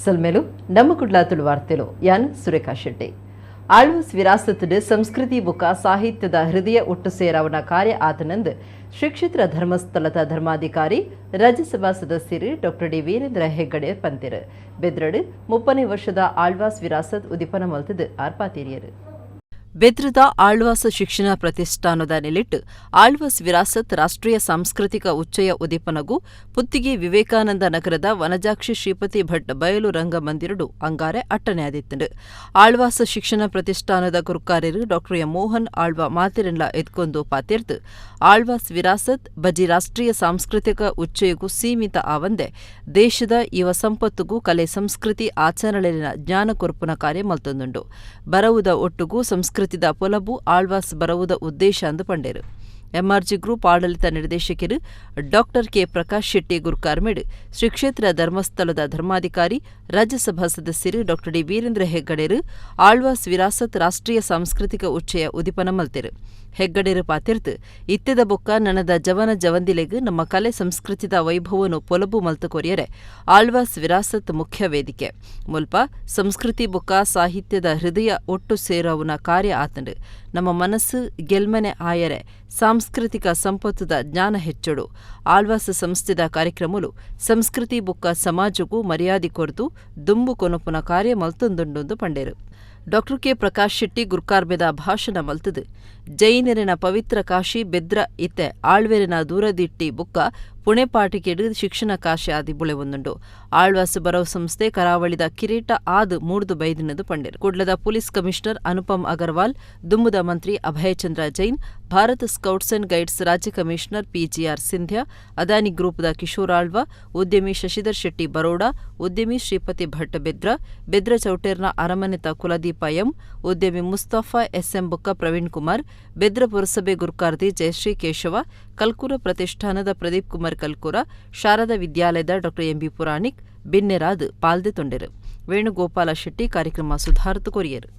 ಸಲ್ಮೇಲು ನಮ್ಮ ಕುಡ್ಲಾತುಳು ವಾರ್ತೆಲು ಯಾನ್ ಸುರೇಖಾ ಶೆಟ್ಟಿ ಆಳ್ವಾಸ್ ವಿರಾಸತ್ಡ್ ಸಂಸ್ಕೃತಿ ಬುಕ ಸಾಹಿತ್ಯದ ಹೃದಯ ಒಟ್ಟು ಸೇರಾವನ ಕಾರ್ಯ ಆತನಂದು ಶ್ರೀ ಕ್ಷೇತ್ರ ಧರ್ಮಸ್ಥಳದ ಧರ್ಮಾಧಿಕಾರಿ ರಾಜ್ಯಸಭಾ ಸದಸ್ಯರು ಡಾಕ್ಟರ್ ಡಿ ವೀರೇಂದ್ರ ಹೆಗ್ಗಡೆ ಪಂತಿರು ಬೆದ್ರಡು 30ನೇ ವರ್ಷದ ಆಳ್ವಾಸ್ ವಿರಾಸತ್ ಉದಿಪನ ಮಲ್ತದು ಆರ್ಪಾತೀರಿಯರು ಬೆದ್ರದ ಆಳ್ವಾಸ್ ಶಿಕ್ಷಣ ಪ್ರತಿಷ್ಠಾನದ ನೆಲೆಟ್ಟು ಆಳ್ವಾಸ್ ವಿರಾಸತ್ ರಾಷ್ಟ್ರೀಯ ಸಾಂಸ್ಕೃತಿಕ ಉಚ್ಚಯ ಉದಿಪನಗೂ ಪುತ್ತಿಗೆ ವಿವೇಕಾನಂದ ನಗರದ ವನಜಾಕ್ಷಿ ಶ್ರೀಪತಿ ಭಟ್ ಬಯಲು ರಂಗಮಂದಿರಡು ಅಂಗಾರೆ ಅಟ್ಟನೆ ಆದಿತ್ತಂಡು ಆಳ್ವಾಸ್ ಶಿಕ್ಷಣ ಪ್ರತಿಷ್ಠಾನದ ಗುರುಕಾರ್ಯರು ಡಾಕ್ಟರ್ ಎಂ ಮೋಹನ್ ಆಳ್ವ ಮಾತಿರೆನ್ಲ ಎದ್ಕೊಂದು ಪಾತಿರ್ದು ಆಳ್ವಾಸ್ ವಿರಾಸತ್ ಬಜಿ ರಾಷ್ಟ್ರೀಯ ಸಾಂಸ್ಕೃತಿಕ ಉಚ್ಚಯಗೂ ಸೀಮಿತ ಆವಂದೆ ದೇಶದ ಯುವ ಸಂಪತ್ತುಗೂ ಕಲೆ ಸಂಸ್ಕೃತಿ ಆಚರಣೆಲಿನ ಜ್ಞಾನ ಕೊರ್ಪುನ ಕಾರ್ಯ ಮಲ್ತೊಂದುಂಡು ಬರವುದ ಒಟ್ಟುಗೂ ಸಂಸ್ಕೃತಿದ ಪೊಲಬು ಆಳ್ವಾಸ್ ಬರವುದ ಉದ್ದೇಶ ಅಂದು ಪಂಡೇರು ಎಂಆರ್ಜಿ ಗ್ರೂಪ್ ಆಡಳಿತ ನಿರ್ದೇಶಕರು ಡಾಕ್ಟರ್ ಕೆ ಪ್ರಕಾಶ್ ಶೆಟ್ಟಿ ಗುರುಕಾರ್ಮೆಡ್ ಶ್ರೀ ಕ್ಷೇತ್ರ ಧರ್ಮಸ್ಥಳದ ಧರ್ಮಾಧಿಕಾರಿ ರಾಜ್ಯಸಭಾ ಸದಸ್ಯರು ಡಾಕ್ಟರ್ ಡಿ ವೀರೇಂದ್ರ ಹೆಗ್ಗಡೆರು ಆಳ್ವಾಸ್ ವಿರಾಸತ್ ರಾಷ್ಟ್ರೀಯ ಸಾಂಸ್ಕೃತಿಕ ಉಚ್ಚಯ ಉದಿಪನ ಮಲ್ತೆರು ಹೆಗ್ಗಡೆರು ಪಾತಿರ್ದು ಇತ್ತೆದ ಬೊಕ್ಕ ನನದ ಜವನ ಜವಂದಿಲೆಗ್ ನಮ್ಮ ಕಲೆ ಸಂಸ್ಕೃತಿದ ವೈಭವನು ಪೊಲಬು ಮಲ್ತು ಕೊರಿಯರೆ ಆಳ್ವಾಸ್ ವಿರಾಸತ್ ಮುಖ್ಯ ವೇದಿಕೆ ಮುಲ್ಪ ಸಂಸ್ಕೃತಿ ಬೊಕ್ಕ ಸಾಹಿತ್ಯದ ಹೃದಯ ಒಟ್ಟು ಸೇರವುನ ಕಾರ್ಯ ಆತಂಡು ನಮ್ಮ ಮನಸ್ಸು ಗೆಲ್ಮನೆ ಆಯರೆ ಸಾಂಸ್ಕೃತಿಕ ಸಂಪತ್ತುದ ಜ್ಞಾನ ಹೆಚ್ಚೊಡು ಆಳ್ವಾಸ್ ಸಂಸ್ಥೆದ ಕಾರ್ಯಕ್ರಮಲು ಸಂಸ್ಕೃತಿ ಬೊಕ್ಕ ಸಮಾಜಗೂ ಮರ್ಯಾದೆ ಕೊರ್ದು ದುಂಬು ಕೊನಪುನ ಕಾರ್ಯ ಮಲ್ತೊಂದುಂಡು ಪಂಡೇರು ಡಾಕ್ಟರ್ ಕೆ ಪ್ರಕಾಶ್ ಶೆಟ್ಟಿ ಗುರ್ಕಾರ್ಬೆದ ಭಾಷಣ ಮಲ್ತದು ಜೈನರಿನ ಪವಿತ್ರ ಕಾಶಿ ಬೆದ್ರ ಇತ್ತೆ ಆಳ್ವೆರಿನ ದೂರದಿಟ್ಟಿ ಬುಕ್ಕ ಪುಣೆಪಾಟಿಕೆಡು ಶಿಕ್ಷಣ ಕಾಶಿ ಆದಿ ಬುಳೆ ಒಂದುಂಡು ಆಳ್ವಾಸ್ ಬರವ್ ಸಂಸ್ಥೆ ಕರಾವಳಿದ ಕಿರೀಟ ಆದು ಮೂಡ್ದು ಬೈದಿನದು ಪಂಡೇರು ಕುಡ್ಲದ police commissioner Anupam Agarwal ದುಮ್ಮುದ Mantri Abhayachandra Jain Bharat scouts and guides ರಾಜ್ಯ ಕಮಿಷನರ್ ಪಿಜಿಆರ್ ಸಿಂಧ್ಯಾ ಅದಾನಿ ಗ್ರೂಪ್ದ ಕಿಶೋರ್ ಆಳ್ವ ಉದ್ಯಮಿ ಶಶಿಧರ್ ಶೆಟ್ಟಿ ಬರೋಡಾ ಉದ್ಯಮಿ ಶ್ರೀಪತಿ ಭಟ್ ಬೆದ್ರ ಚೌಟೇರ್ನ ಅರಮನೆತ ಕುಲದೀಪ ಎಂ ಉದ್ಯಮಿ ಮುಸ್ತಫಾ ಎಸ್ಎಂ ಬುಕ್ಕ ಪ್ರವೀಣ್ ಕುಮಾರ್ ಬೆದ್ರ ಪುರಸಭೆ ಗುರುಕಾರ್ತಿ ಜಯಶ್ರೀ ಕೇಶವ ಕಲ್ಕೂರ ಪ್ರತಿಷ್ಠಾನದ ಪ್ರದೀಪ್ ಕುಮಾರ್ ಕಲ್ಕೂರ ಶಾರದಾ ವಿದ್ಯಾಲಯದ ಡಾಕ್ಟರ್ ಎಂಬಿ ಪುರಾಣಿಕ್ ಬಿನ್ನೆರಾದ್ ಪಾಲ್ದೆ ತೊಂಡೆರು ವೇಣುಗೋಪಾಲ ಶೆಟ್ಟಿ ಕಾರ್ಯಕ್ರಮ ಸುಧಾರತು ಕೊರಿಯರು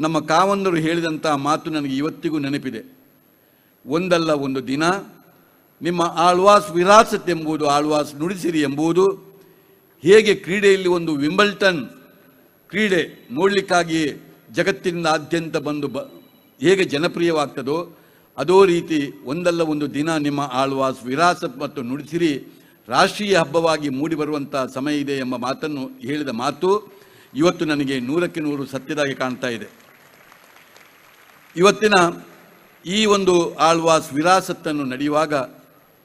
ನಮ್ಮ ಕಾವಂದರು ಹೇಳಿದಂಥ ಮಾತು ನನಗೆ ಇವತ್ತಿಗೂ ನೆನಪಿದೆ. ಒಂದಲ್ಲ ಒಂದು ದಿನ ನಿಮ್ಮ ಆಳ್ವಾಸ್ ವಿರಾಸತ್ ಎಂಬುದು, ಆಳ್ವಾಸ್ ನುಡಿಸಿರಿ ಎಂಬುದು ಹೇಗೆ ಕ್ರೀಡೆಯಲ್ಲಿ ಒಂದು ವಿಂಬಲ್ಟನ್ ಕ್ರೀಡೆ ನೋಡಲಿಕ್ಕಾಗಿ ಜಗತ್ತಿನಾದ್ಯಂತ ಬಂದು ಹೇಗೆ ಜನಪ್ರಿಯವಾಗ್ತದೋ ಅದೋ ರೀತಿ ಒಂದಲ್ಲ ಒಂದು ದಿನ ನಿಮ್ಮ ಆಳ್ವಾಸ್ ವಿರಾಸತ್ ಮತ್ತು ನುಡಿಸಿರಿ ರಾಷ್ಟ್ರೀಯ ಹಬ್ಬವಾಗಿ ಮೂಡಿಬರುವಂಥ ಸಮಯ ಇದೆ ಎಂಬ ಮಾತನ್ನು ಹೇಳಿದ ಮಾತು ಇವತ್ತು ನನಗೆ 100ಕ್ಕೆ 100 ಸತ್ಯದಾಗಿ ಕಾಣ್ತಾ ಇದೆ. ಇವತ್ತಿನ ಈ ಒಂದು ಆಳ್ವಾಸ್ ವಿರಾಸತ್ತನ್ನು ನಡೆಯುವಾಗ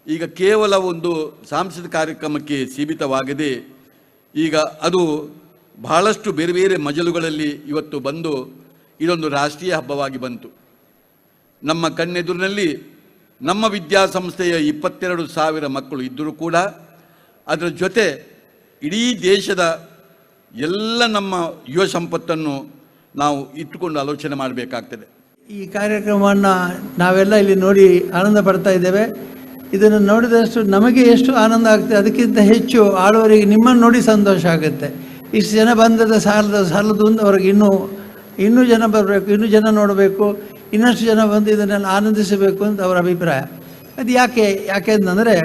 ಈಗ ಕೇವಲ ಒಂದು ಸಾಂಸ್ಕೃತಿಕ ಕಾರ್ಯಕ್ರಮಕ್ಕೆ ಸೀಮಿತವಾಗದೆ ಈಗ ಅದು ಬಹಳಷ್ಟು ಬೇರೆ ಬೇರೆ ಮಜಲುಗಳಲ್ಲಿ ಇವತ್ತು ಬಂದು ಇದೊಂದು ರಾಷ್ಟ್ರೀಯ ಹಬ್ಬವಾಗಿ ಬಂತು. ನಮ್ಮ ಕಣ್ಣೆದುರಿನಲ್ಲಿ ನಮ್ಮ ವಿದ್ಯಾಸಂಸ್ಥೆಯ 22,000 ಮಕ್ಕಳು ಇದ್ದರೂ ಕೂಡ ಅದರ ಜೊತೆ ಇಡೀ ದೇಶದ ಎಲ್ಲ ನಮ್ಮ ಯುವ ಸಂಪತ್ತನ್ನು ನಾವು ಇಟ್ಟುಕೊಂಡು ಆಲೋಚನೆ ಮಾಡಬೇಕಾಗ್ತದೆ. ಈ ಕಾರ್ಯಕ್ರಮವನ್ನು ನಾವೆಲ್ಲ ಇಲ್ಲಿ ನೋಡಿ ಆನಂದ ಪಡ್ತಾ ಇದ್ದೇವೆ. ಇದನ್ನು ನೋಡಿದಷ್ಟು ನಮಗೆ ಎಷ್ಟು ಆನಂದ ಆಗ್ತದೆ ಅದಕ್ಕಿಂತ ಹೆಚ್ಚು ಆಳುವರಿಗೆ ನಿಮ್ಮನ್ನು ನೋಡಿ ಸಂತೋಷ ಆಗುತ್ತೆ. ಇಷ್ಟು ಜನ ಬಂದದ ಸಾಲದು ಅವ್ರಿಗೆ ಇನ್ನೂ ಜನ ಬರಬೇಕು, ಇನ್ನೂ ಜನ ನೋಡಬೇಕು, ಇನ್ನಷ್ಟು ಜನ ಬಂದು ಇದನ್ನೆಲ್ಲ ಆನಂದಿಸಬೇಕು ಅಂತ ಅವರ ಅಭಿಪ್ರಾಯ. ಅದು ಯಾಕೆ ಅಂತಂದರೆ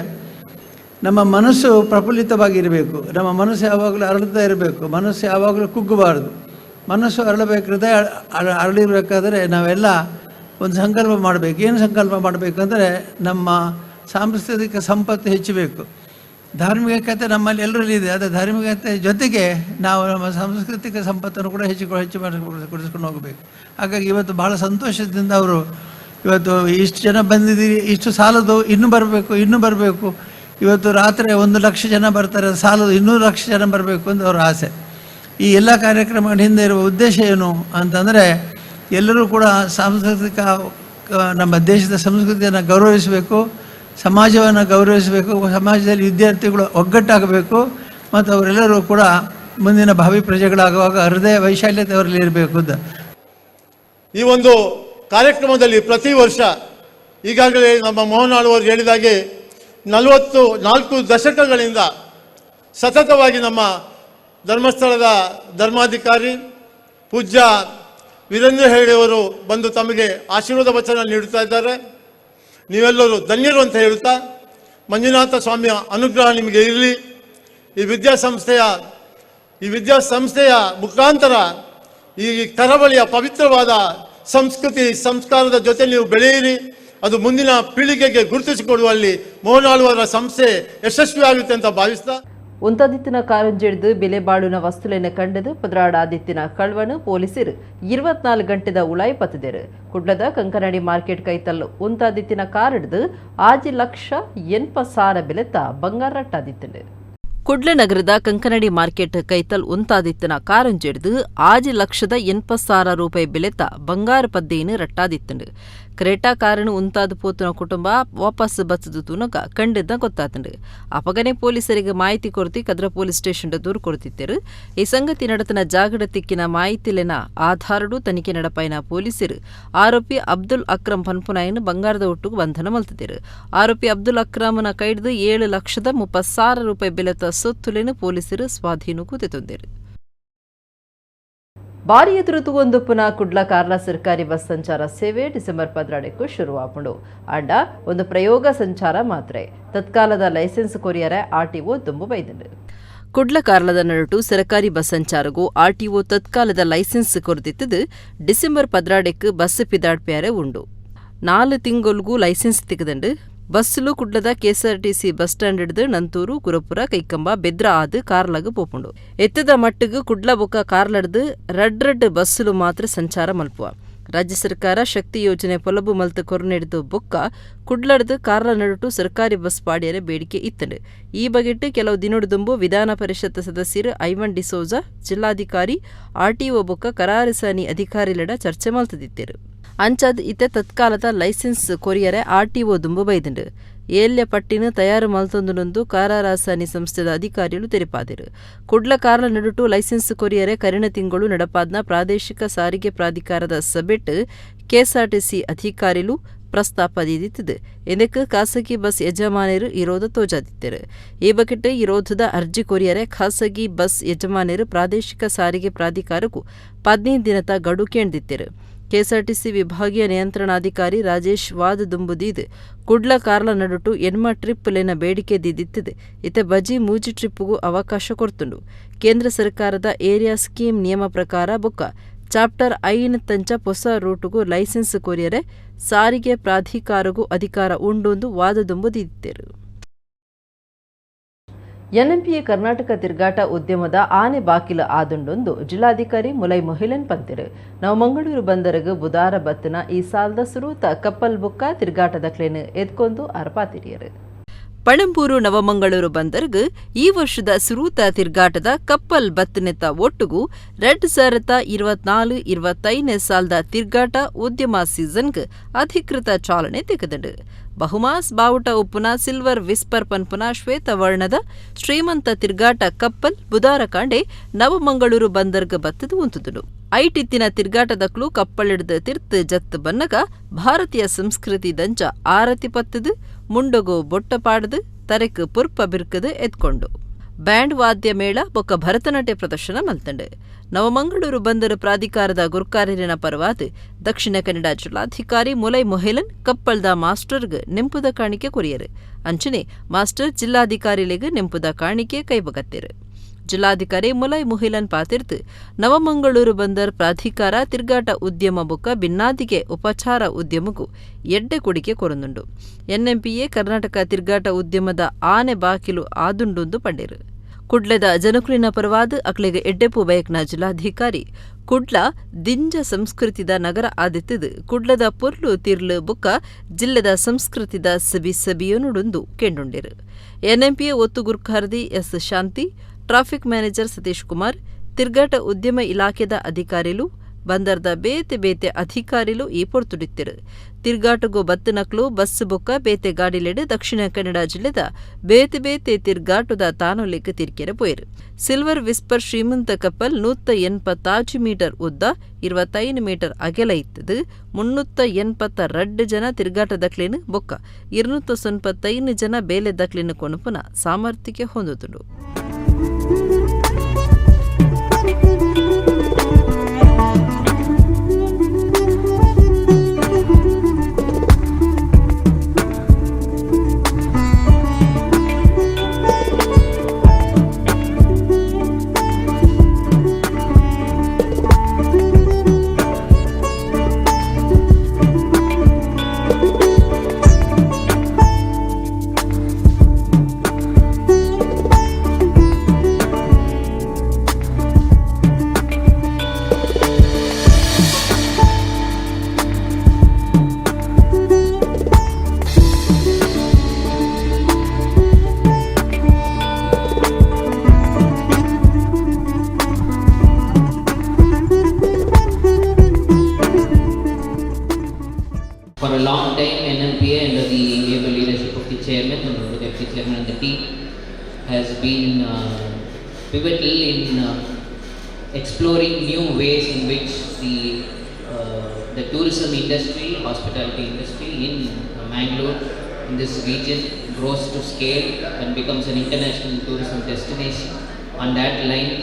ನಮ್ಮ ಮನಸ್ಸು ಪ್ರಫುಲ್ಲಿತವಾಗಿರಬೇಕು, ನಮ್ಮ ಮನಸ್ಸು ಯಾವಾಗಲೂ ಅರಳುತ್ತಾ ಇರಬೇಕು, ಮನಸ್ಸು ಯಾವಾಗಲೂ ಕುಗ್ಗಬಾರ್ದು. ಮನಸ್ಸು ಅರಳಬೇಕು, ಹೃದಯ ಅರಳಿರಬೇಕಾದ್ರೆ ನಾವೆಲ್ಲ ಒಂದು ಸಂಕಲ್ಪ ಮಾಡಬೇಕು. ಏನು ಸಂಕಲ್ಪ ಮಾಡಬೇಕಂದ್ರೆ ನಮ್ಮ ಸಾಂಸ್ಕೃತಿಕ ಸಂಪತ್ತು ಹೆಚ್ಚಬೇಕು. ಧಾರ್ಮಿಕತೆ ನಮ್ಮಲ್ಲಿ ಎಲ್ಲರಲ್ಲಿ ಇದೆ, ಅದೇ ಧಾರ್ಮಿಕತೆ ಜೊತೆಗೆ ನಾವು ನಮ್ಮ ಸಾಂಸ್ಕೃತಿಕ ಸಂಪತ್ತನ್ನು ಕೂಡ ಹೆಚ್ಚು ಕೊಡಿಸ್ಕೊಂಡು ಹೋಗಬೇಕು. ಹಾಗಾಗಿ ಇವತ್ತು ಭಾಳ ಸಂತೋಷದಿಂದ ಅವರು ಇವತ್ತು ಇಷ್ಟು ಜನ ಬಂದಿದ್ದೀರಿ, ಇಷ್ಟು ಸಾಲದು, ಇನ್ನೂ ಬರಬೇಕು. ಇವತ್ತು ರಾತ್ರಿ 1 ಲಕ್ಷ ಜನ ಬರ್ತಾರೆ, ಸಾಲದು 200 ಲಕ್ಷ ಜನ ಬರಬೇಕು ಅಂತ ಅವರ ಆಸೆ. ಈ ಎಲ್ಲ ಕಾರ್ಯಕ್ರಮಗಳ ಹಿಂದೆ ಇರುವ ಉದ್ದೇಶ ಏನು ಅಂತಂದರೆ, ಎಲ್ಲರೂ ಕೂಡ ಸಾಂಸ್ಕೃತಿಕ ನಮ್ಮ ದೇಶದ ಸಂಸ್ಕೃತಿಯನ್ನು ಗೌರವಿಸಬೇಕು, ಸಮಾಜವನ್ನು ಗೌರವಿಸಬೇಕು, ಸಮಾಜದಲ್ಲಿ ವಿದ್ಯಾರ್ಥಿಗಳು ಒಗ್ಗಟ್ಟಾಗಬೇಕು ಮತ್ತು ಅವರೆಲ್ಲರೂ ಕೂಡ ಮುಂದಿನ ಭಾವಿ ಪ್ರಜೆಗಳಾಗುವಾಗ ಹೃದಯ ವೈಶಾಲ್ಯತೆ ಅವರಲ್ಲಿ ಇರಬೇಕು ಅಂತ. ಈ ಒಂದು ಕಾರ್ಯಕ್ರಮದಲ್ಲಿ ಪ್ರತಿ ವರ್ಷ ಈಗಾಗಲೇ ನಮ್ಮ ಮೋಹನ್ ಆಳ್ವರು ಹೇಳಿದಾಗೆ 44 ದಶಕಗಳಿಂದ ಸತತವಾಗಿ ನಮ್ಮ ಧರ್ಮಸ್ಥಳದ ಧರ್ಮಾಧಿಕಾರಿ ಪೂಜ್ಯ ವೀರೇಂದ್ರ ಹೆಗಡೆಯವರು ಬಂದು ತಮಗೆ ಆಶೀರ್ವಾದ ವಚನ ನೀಡುತ್ತಾ ಇದ್ದಾರೆ. ನೀವೆಲ್ಲರೂ ಧನ್ಯರು ಅಂತ ಹೇಳುತ್ತಾ, ಮಂಜುನಾಥ ಸ್ವಾಮಿಯ ಅನುಗ್ರಹ ನಿಮಗೆ ಇರಲಿ. ಈ ವಿದ್ಯಾಸಂಸ್ಥೆಯ ಮುಖಾಂತರ ಈ ಕರಾವಳಿಯ ಪವಿತ್ರವಾದ ಸಂಸ್ಕೃತಿ ಸಂಸ್ಕಾರದ ಜೊತೆ ನೀವು ಬೆಳೆಯಿರಿ. ಅದು ಮುಂದಿನ ಪೀಳಿಗೆಗೆ ಗುರುತಿಸಿಕೊಡುವಲ್ಲಿ ಮೋಹನ್ ಆಳ್ವರ ಸಂಸ್ಥೆ ಯಶಸ್ವಿಯಾಗುತ್ತೆ ಅಂತ ಭಾವಿಸ್ತಾ, ಉಂತಾದಿತ್ತಿನ ಕಾರಂಜೆಡ್ದು ಬೆಲೆ ಬಾಳುನ ವಸ್ತುಲೆನ ಕಂಡದು ಪದ್ರಾಡಾದಿತ್ತಿನ ಕಳ್ವನು ಪೊಲೀಸರು 24 ಗಂಟೆದ ಉಳಾಯಿ ಪತ್ತಿದರು. ಕುಡ್ಲದ ಕಂಕನಾಡಿ ಮಾರ್ಕೆಟ್ ಕೈತಲ್ಲು ಉಂತಾದಿತ್ತಿನ ಕಾರಿಡ್ದು 6,80,000 ಬೆಲೆತ್ತ ಬಂಗಾರ ರಟ್ಟಾದಿತ್ತಂಡು. ಕುಡ್ಲ ನಗರದ ಕಂಕನಾಡಿ ಮಾರ್ಕೆಟ್ ಕೈತಲ್ ಉಂತಾದಿತ್ತಿನ ಕಾರಂಜೆಡ್ದು 6,80,000 ರೂಪಾಯಿ ಬೆಲೆತ್ತ ಬಂಗಾರ ಪದ್ದೇನು ರಟ್ಟಾದಿತ್ತಂಡು. ಕ್ರೇಟಾ ಕಾರಣ ಉಂತಾದ ಪೋತುನ ಕುಟುಂಬ ವಾಪಸ್ ಬಚ್ಚದು ತುನಗ ಕಂಡಿದ್ದ ಗೊತ್ತಾತಂಡು. ಅಪಗನೆ ಪೊಲೀಸರಿಗೆ ಮಾಹಿತಿ ಕೊರತಿ ಕದ್ರ ಪೊಲೀಸ್ ಸ್ಟೇಷನ್ ದೂರು ಕೊಡ್ತಿದ್ದರು. ಈ ಸಂಗತಿ ನಡತನ ಜಾಗಡ ತಿಕ್ಕಿನ ಮಾಹಿತಿಲೆನ ಆಧಾರಡು ತನಿಖೆ ನಡಪೈನ ಪೊಲೀಸರು ಆರೋಪಿ ಅಬ್ದುಲ್ ಅಕ್ರಮ್ ಪನ್ಪುನಾಯನ್ ಬಂಗಾರದ ಒಟ್ಟುಗೂ ಬಂಧನ ಮಲ್ತಿದ್ದರು. ಆರೋಪಿ ಅಬ್ದುಲ್ ಅಕ್ರಮ್ನ ಕೈಡ್ದು 7,30,000 ರೂಪಾಯಿ ಬೆಲೆತ ಸೊತ್ತುಲೆನು ಪೊಲೀಸರು ಸ್ವಾಧೀನಕ್ಕೂ ತೆತ್ತೊಂದಿರು. ಭಾರಿ ಎದುರುತುಗೊಂದು ಪುನಃ ಕುಡ್ಲ ಕಾರ್ಲ ಸರ್ಕಾರಿ ಬಸ್ ಸಂಚಾರ ಸೇವೆ ಡಿಸೆಂಬರ್ 12ಕ್ಕೂ ಶುರುವಾಪುಂಡು. ಅಂಡ ಒಂದು ಪ್ರಯೋಗ ಸಂಚಾರ ಮಾತ್ರ ತತ್ಕಾಲದ ಲೈಸೆನ್ಸ್ ಕೊರಿಯರೆ ಆರ್ಟಿಒ ದುಂಬು ಬೈದಂಡು. ಕುಡ್ಲ ಕಾರ್ಲದ ನಡುಟು ಸರ್ಕಾರಿ ಬಸ್ ಸಂಚಾರಗೂ ಆರ್ಟಿಒ ತತ್ಕಾಲದ ಲೈಸೆನ್ಸ್ ಕೊರದಿತ್ತದು ಡಿಸೆಂಬರ್ 12ಕ್ಕೆ ಬಸ್ ಪಿದಾಡ್ಪ್ಯಾರೆ ಉಂಡು. 4 ತಿಂಗೊಲ್ಗೂ ಲೈಸೆನ್ಸ್ ತೆಗೆದಂಡು ಬಸ್ಸುಲು ಕುಡ್ಲದ ಕೆಎಸ್ಆರ್ಟಿಸಿ ಬಸ್ ಸ್ಟ್ಯಾಂಡ್ ಹಿಡಿದು ನಂತೂರು ಗುರುಪುರ ಕೈಕಂಬ ಬೆದ್ರ ಆದು ಕಾರ್ಲಾಗ ಪೋಪುಂಡು. ಎತ್ತದ ಮಟ್ಟಿಗೆ ಕುಡ್ಲ ಬೊಕ್ಕ ಕಾರ್ಲಡ್ದು ರಡ್ ಬಸ್ಸುಲು ಮಾತ್ರ ಸಂಚಾರ ಮಲ್ಪುವ. ರಾಜ್ಯ ಸರ್ಕಾರ ಶಕ್ತಿ ಯೋಜನೆ ಪೊಲಬು ಮಲ್ತು ಕೊರನೆಡ್ದು ಬೊಕ್ಕ ಕುಡ್ಲಡ್ದು ಕಾರ್ಲ ನಡುಟು ಸರ್ಕಾರಿ ಬಸ್ ಪಾಡಿಯರೆ ಬೇಡಿಕೆ ಇತ್ತಂಡು. ಈ ಬಗೆಟ್ಟು ಕೆಲವು ದಿನೊಡುದುಂಬು ವಿಧಾನ ಪರಿಷತ್ ಸದಸ್ಯರು ಐವನ್ ಡಿಸೋಜಾ, ಜಿಲ್ಲಾಧಿಕಾರಿ, ಆರ್ಟಿಒ ಬೊಕ್ಕ ಕರಾರಸಾನಿ ಅಧಿಕಾರಿಲಡ ಚರ್ಚೆ ಮಲ್ತದಿತ್ತರು. ಅಂಚಾದ್ ಇತ್ತೆ ತತ್ಕಾಲದ ಲೈಸೆನ್ಸ್ ಕೊರಿಯರೆ ಆರ್ಟಿಒ ದುಂಬು ಬೈದಂಡು. ಏಲ್ಯ ಪಟ್ಟಿನ ತಯಾರು ಮಲ್ತೊಂದುನೊಂದು ಕಾರಾರಸಾನಿ ಸಂಸ್ಥೆದ ಅಧಿಕಾರಿಗಳು ತೆರಿಪಾದರು. ಕುಡ್ಲ ಕಾರ್ಲ ನಡುಟು ಲೈಸೆನ್ಸ್ ಕೊರಿಯರೆ ಕರಿಣ ತಿಂಗಳು ನಡಪಾದ್ನ ಪ್ರಾದೇಶಿಕ ಸಾರಿಗೆ ಪ್ರಾಧಿಕಾರದ ಸಭೆಟ್ ಕೆಎಸ್ಆರ್ಟಿಸಿ ಅಧಿಕಾರಿಗಳು ಪ್ರಸ್ತಾಪ ದೀದಿತ್ತದು. ಇದಕ್ಕೆ ಖಾಸಗಿ ಬಸ್ ಯಜಮಾನರು ವಿರೋಧ ತೋಜಾದಿತ್ತರು. ಈ ಬಗೆಟ್ ವಿರೋಧದ ಅರ್ಜಿ ಕೊರಿಯರೆ ಖಾಸಗಿ ಬಸ್ ಯಜಮಾನರು ಪ್ರಾದೇಶಿಕ ಸಾರಿಗೆ ಪ್ರಾಧಿಕಾರಕ್ಕೂ 15 ದಿನದ ಗಡು ಕೇಂದಿತ್ತರು. ಕೆಎಸ್ಆರ್ಟಿಸಿ ವಿಭಾಗೀಯ ನಿಯಂತ್ರಣಾಧಿಕಾರಿ ರಾಜೇಶ್ ವಾದ ದುಂಬುದೀದು ಕುಡ್ಲ ಕಾರ್ಲ ನಡುಟು ಎನ್ಮ ಟ್ರಿಪ್ ಲೆನ ಬೇಡಿಕೆ ದೀದಿತ್ತದು. ಇತ್ತೆ ಬಜಿ ಮೂಜಿ ಟ್ರಿಪ್ಗೂ ಅವಕಾಶ ಕೊರ್ತುಂಡು. ಕೇಂದ್ರ ಸರ್ಕಾರದ ಏರಿಯಾ ಸ್ಕೀಮ್ ನಿಯಮ ಪ್ರಕಾರ ಬೊಕ್ಕ ಚಾಪ್ಟರ್ 5 ತಂಚ ಹೊಸ ರೂಟುಗೂ ಲೈಸೆನ್ಸ್ ಕೊರಿಯರೆ ಸಾರಿಗೆ ಪ್ರಾಧಿಕಾರಗೂ ಅಧಿಕಾರ ಉಂಡೊಂದು ವಾದ ದುಂಬುದೀದಿತ್ತರು. ಎನ್ಎಂಪಿಎ ಕರ್ನಾಟಕ ತಿರ್ಗಾಟ ಉದ್ಯಮದ ಆನೆ ಬಾಕಿಲು ಆದುಂಡೊಂದು ಜಿಲ್ಲಾಧಿಕಾರಿ ಮುಲೈ ಮೊಹಿಲನ್ ಪಂತಿರು. ನವಮಂಗಳೂರು ಬಂದರಗು ಬುಧಾರ ಬತ್ತನ ಈ ಸಾಲದ ಸುರೂತ ಕಪ್ಪಲ್ ಬುಕ್ಕ ತಿರ್ಗಾಟದ ಕ್ಲೇನು ಎದ್ಕೊಂದು ಅರ್ಪಾತಿರಿಯರು. ಪಣಂಬೂರು ನವಮಂಗಳೂರು ಬಂದರ್ಗ್ ಈ ವರ್ಷದ ಸುರೂತ ತಿರ್ಗಾಟದ ಕಪ್ಪಲ್ ಬತ್ತನೆತ್ತ ಒಟ್ಟುಗೂ 2024-25 ಸಾಲದ ತಿರ್ಗಾಟ ಉದ್ಯಮ ಸೀಸನ್ಗ್ ಅಧಿಕೃತ ಚಾಲನೆ ತೆಗೆದಂಡು. ಬಹುಮಾಸ್ ಬಾವುಟ ಉಪ್ಪುನ ಸಿಲ್ವರ್ ವಿಸ್ಪರ್ ಪನ್ಪುನ ಶ್ವೇತವರ್ಣದ ಶ್ರೀಮಂತ ತಿರ್ಗಾಟ ಕಪ್ಪಲ್ ಬುಧಾರ ಕಾಂಡೆ ನವಮಂಗಳೂರು ಬಂದರ್ಗ್ ಬತ್ತದು ಉಂತುದುಡು. ಐಟಿತ್ತಿನ ತಿರ್ಗಾಟದಕ್ಲು ಕಪ್ಪಳಿಡ್ದು ತಿರ್ತ್ ಜತ್ ಬನ್ನಗ ಭಾರತೀಯ ಸಂಸ್ಕೃತಿ ದಂಚ ಆರತಿ ಪತ್ತದು ಮುಂಡೊಗೋ ಬೊಟ್ಟ ಪಾಡ್ದು ತರೆಕ್ ಪುರ್ಪ ಬಿರ್ಕದು ಎತ್ಕೊಂಡು ಬ್ಯಾಂಡ್ ವಾದ್ಯ ಮೇಳ ಬೊಕ್ಕ ಭರತನಾಟ್ಯ ಪ್ರದರ್ಶನ ಮಲ್ತಂಡು. ನವಮಂಗಳೂರು ಬಂದರು ಪ್ರಾಧಿಕಾರದ ಗುರ್ಕಾರ್ಯನ ಪರವಾದ ದಕ್ಷಿಣ ಕನ್ನಡ ಜಿಲ್ಲಾಧಿಕಾರಿ ಮುಲೈ ಮೊಹಿಲನ್ ಕಪ್ಪಳ್ದ ಮಾಸ್ಟರ್ಗ್ ನೆಂಪುದ ಕಾಣಿಕೆ ಕೊರಿಯರು. ಅಂಚನೆ ಮಾಸ್ಟರ್ ಜಿಲ್ಲಾಧಿಕಾರಿಲಿಗೆ ನೆಂಪುದ ಕಾಣಿಕೆ ಕೈಬಗತ್ತಿರು. ಜಿಲ್ಲಾಧಿಕಾರಿ ಮುಲೈ ಮೊಹಿಲನ್ ಪಾತಿರ್ತ್ ನವಮಂಗಳೂರು ಬಂದರ್ ಪ್ರಾಧಿಕಾರ ತಿರ್ಗಾಟ ಉದ್ಯಮ ಬೊಕ್ಕ ಭಿನ್ನಾದಿಗೆ ಉಪಚಾರ ಉದ್ಯಮಗೂ ಎಡ್ಡೆ ಕೊಡಿಕೆ ಕೊರೊಂದುಂಡು. ಎನ್ಎಂಪಿಎ ಕರ್ನಾಟಕ ತಿರ್ಗಾಟ ಉದ್ಯಮದ ಆನೆ ಬಾಕಿಲು ಆದುಂಡೊಂದು ಪಂಡೇರು. ಕುಡ್ಲದ ಜನಕುಲಿನ ಪರವಾದ ಅಕ್ಲೆಗೆ ಎಡ್ಡೆಪು ಬಯಕ್ನ ಜಿಲ್ಲಾಧಿಕಾರಿ ಕುಡ್ಲ ದಿಂಜ ಸಂಸ್ಕೃತಿದ ನಗರ ಆದಿತ್ತದು ಕುಡ್ಲದ ಪೊರ್ಲು ತಿರ್ಲು ಬುಕ್ಕ ಜಿಲ್ಲೆದ ಸಂಸ್ಕೃತಿದ ಸಬಿಯೊನುಡೊಂದು ಕೆಂಡುಂಡಿರು ಎನ್ಎಂಪಿಯ ಒತ್ತುಗುರ್ಖಾರ್ದಿ ಎಸ್ ಶಾಂತಿ ಟ್ರಾಫಿಕ್ ಮ್ಯಾನೇಜರ್ ಸತೀಶ್ ಕುಮಾರ್ ತಿರ್ಗಾಟ ಉದ್ಯಮ ಇಲಾಖೆದ ಅಧಿಕಾರಿಲು ಬಂದರ್ದ ಬೇತೆ ಅಧಿಕಾರಿಲು ಈ ಪೊರ್ತುಡಿತ್ತಿರು ತಿರ್ಗಾಟಗೋ ಬತ್ತನಕ್ಲು ಬಸ್ ಬೊಕ್ಕ ಬೇತೆ ಗಾಡಿಲೆಡು ದಕ್ಷಿಣ ಕನ್ನಡ ಜಿಲ್ಲೆದ ಬೇತೆ ತಿರ್ಗಾಟದ ತಾನೊಲೆಗ್ ತಿರ್ಕೆರೆ ಪೋಯರು ಸಿಲ್ವರ್ ವಿಸ್ಪರ್ ಶ್ರೀಮಂತ ಕಪ್ಪಲ್ 180 ಮೀಟರ್ ಉದ್ದ 25 ಮೀಟರ್ ಅಗೆಲ ಇತ್ತದು 382 ಜನ ತಿರ್ಗಾಟದಕ್ಲೇನು ಬೊಕ್ಕ 295 ಜನ ಬೇಲೆದಕ್ಲೇನು ಕೊನುಪುನ ಸಾಮರ್ಥ್ಯಕ್ಕೆ ಹೊಂದುತ್ತುಂಡು. For a long time, NMPA under the able leadership of the chairman and the deputy chairman and the team has been pivotal in exploring new ways in which the tourism industry, hospitality industry in Mangalore, in this region, grows to scale and becomes an international tourism destination. On that line,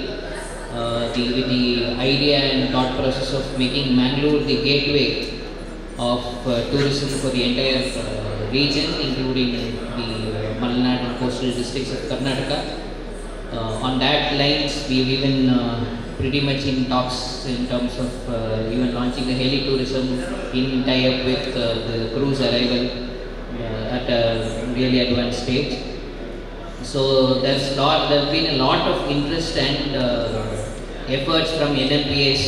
with the idea and thought process of making Mangalore the gateway of tourism for the entire region, including the Malnad and coastal districts of Karnataka. On that lines, we've even pretty much in talks in terms of even launching the heli tourism in tie-up with the cruise arrival at a really advanced stage. So there's been a lot of interest and efforts from NMPA's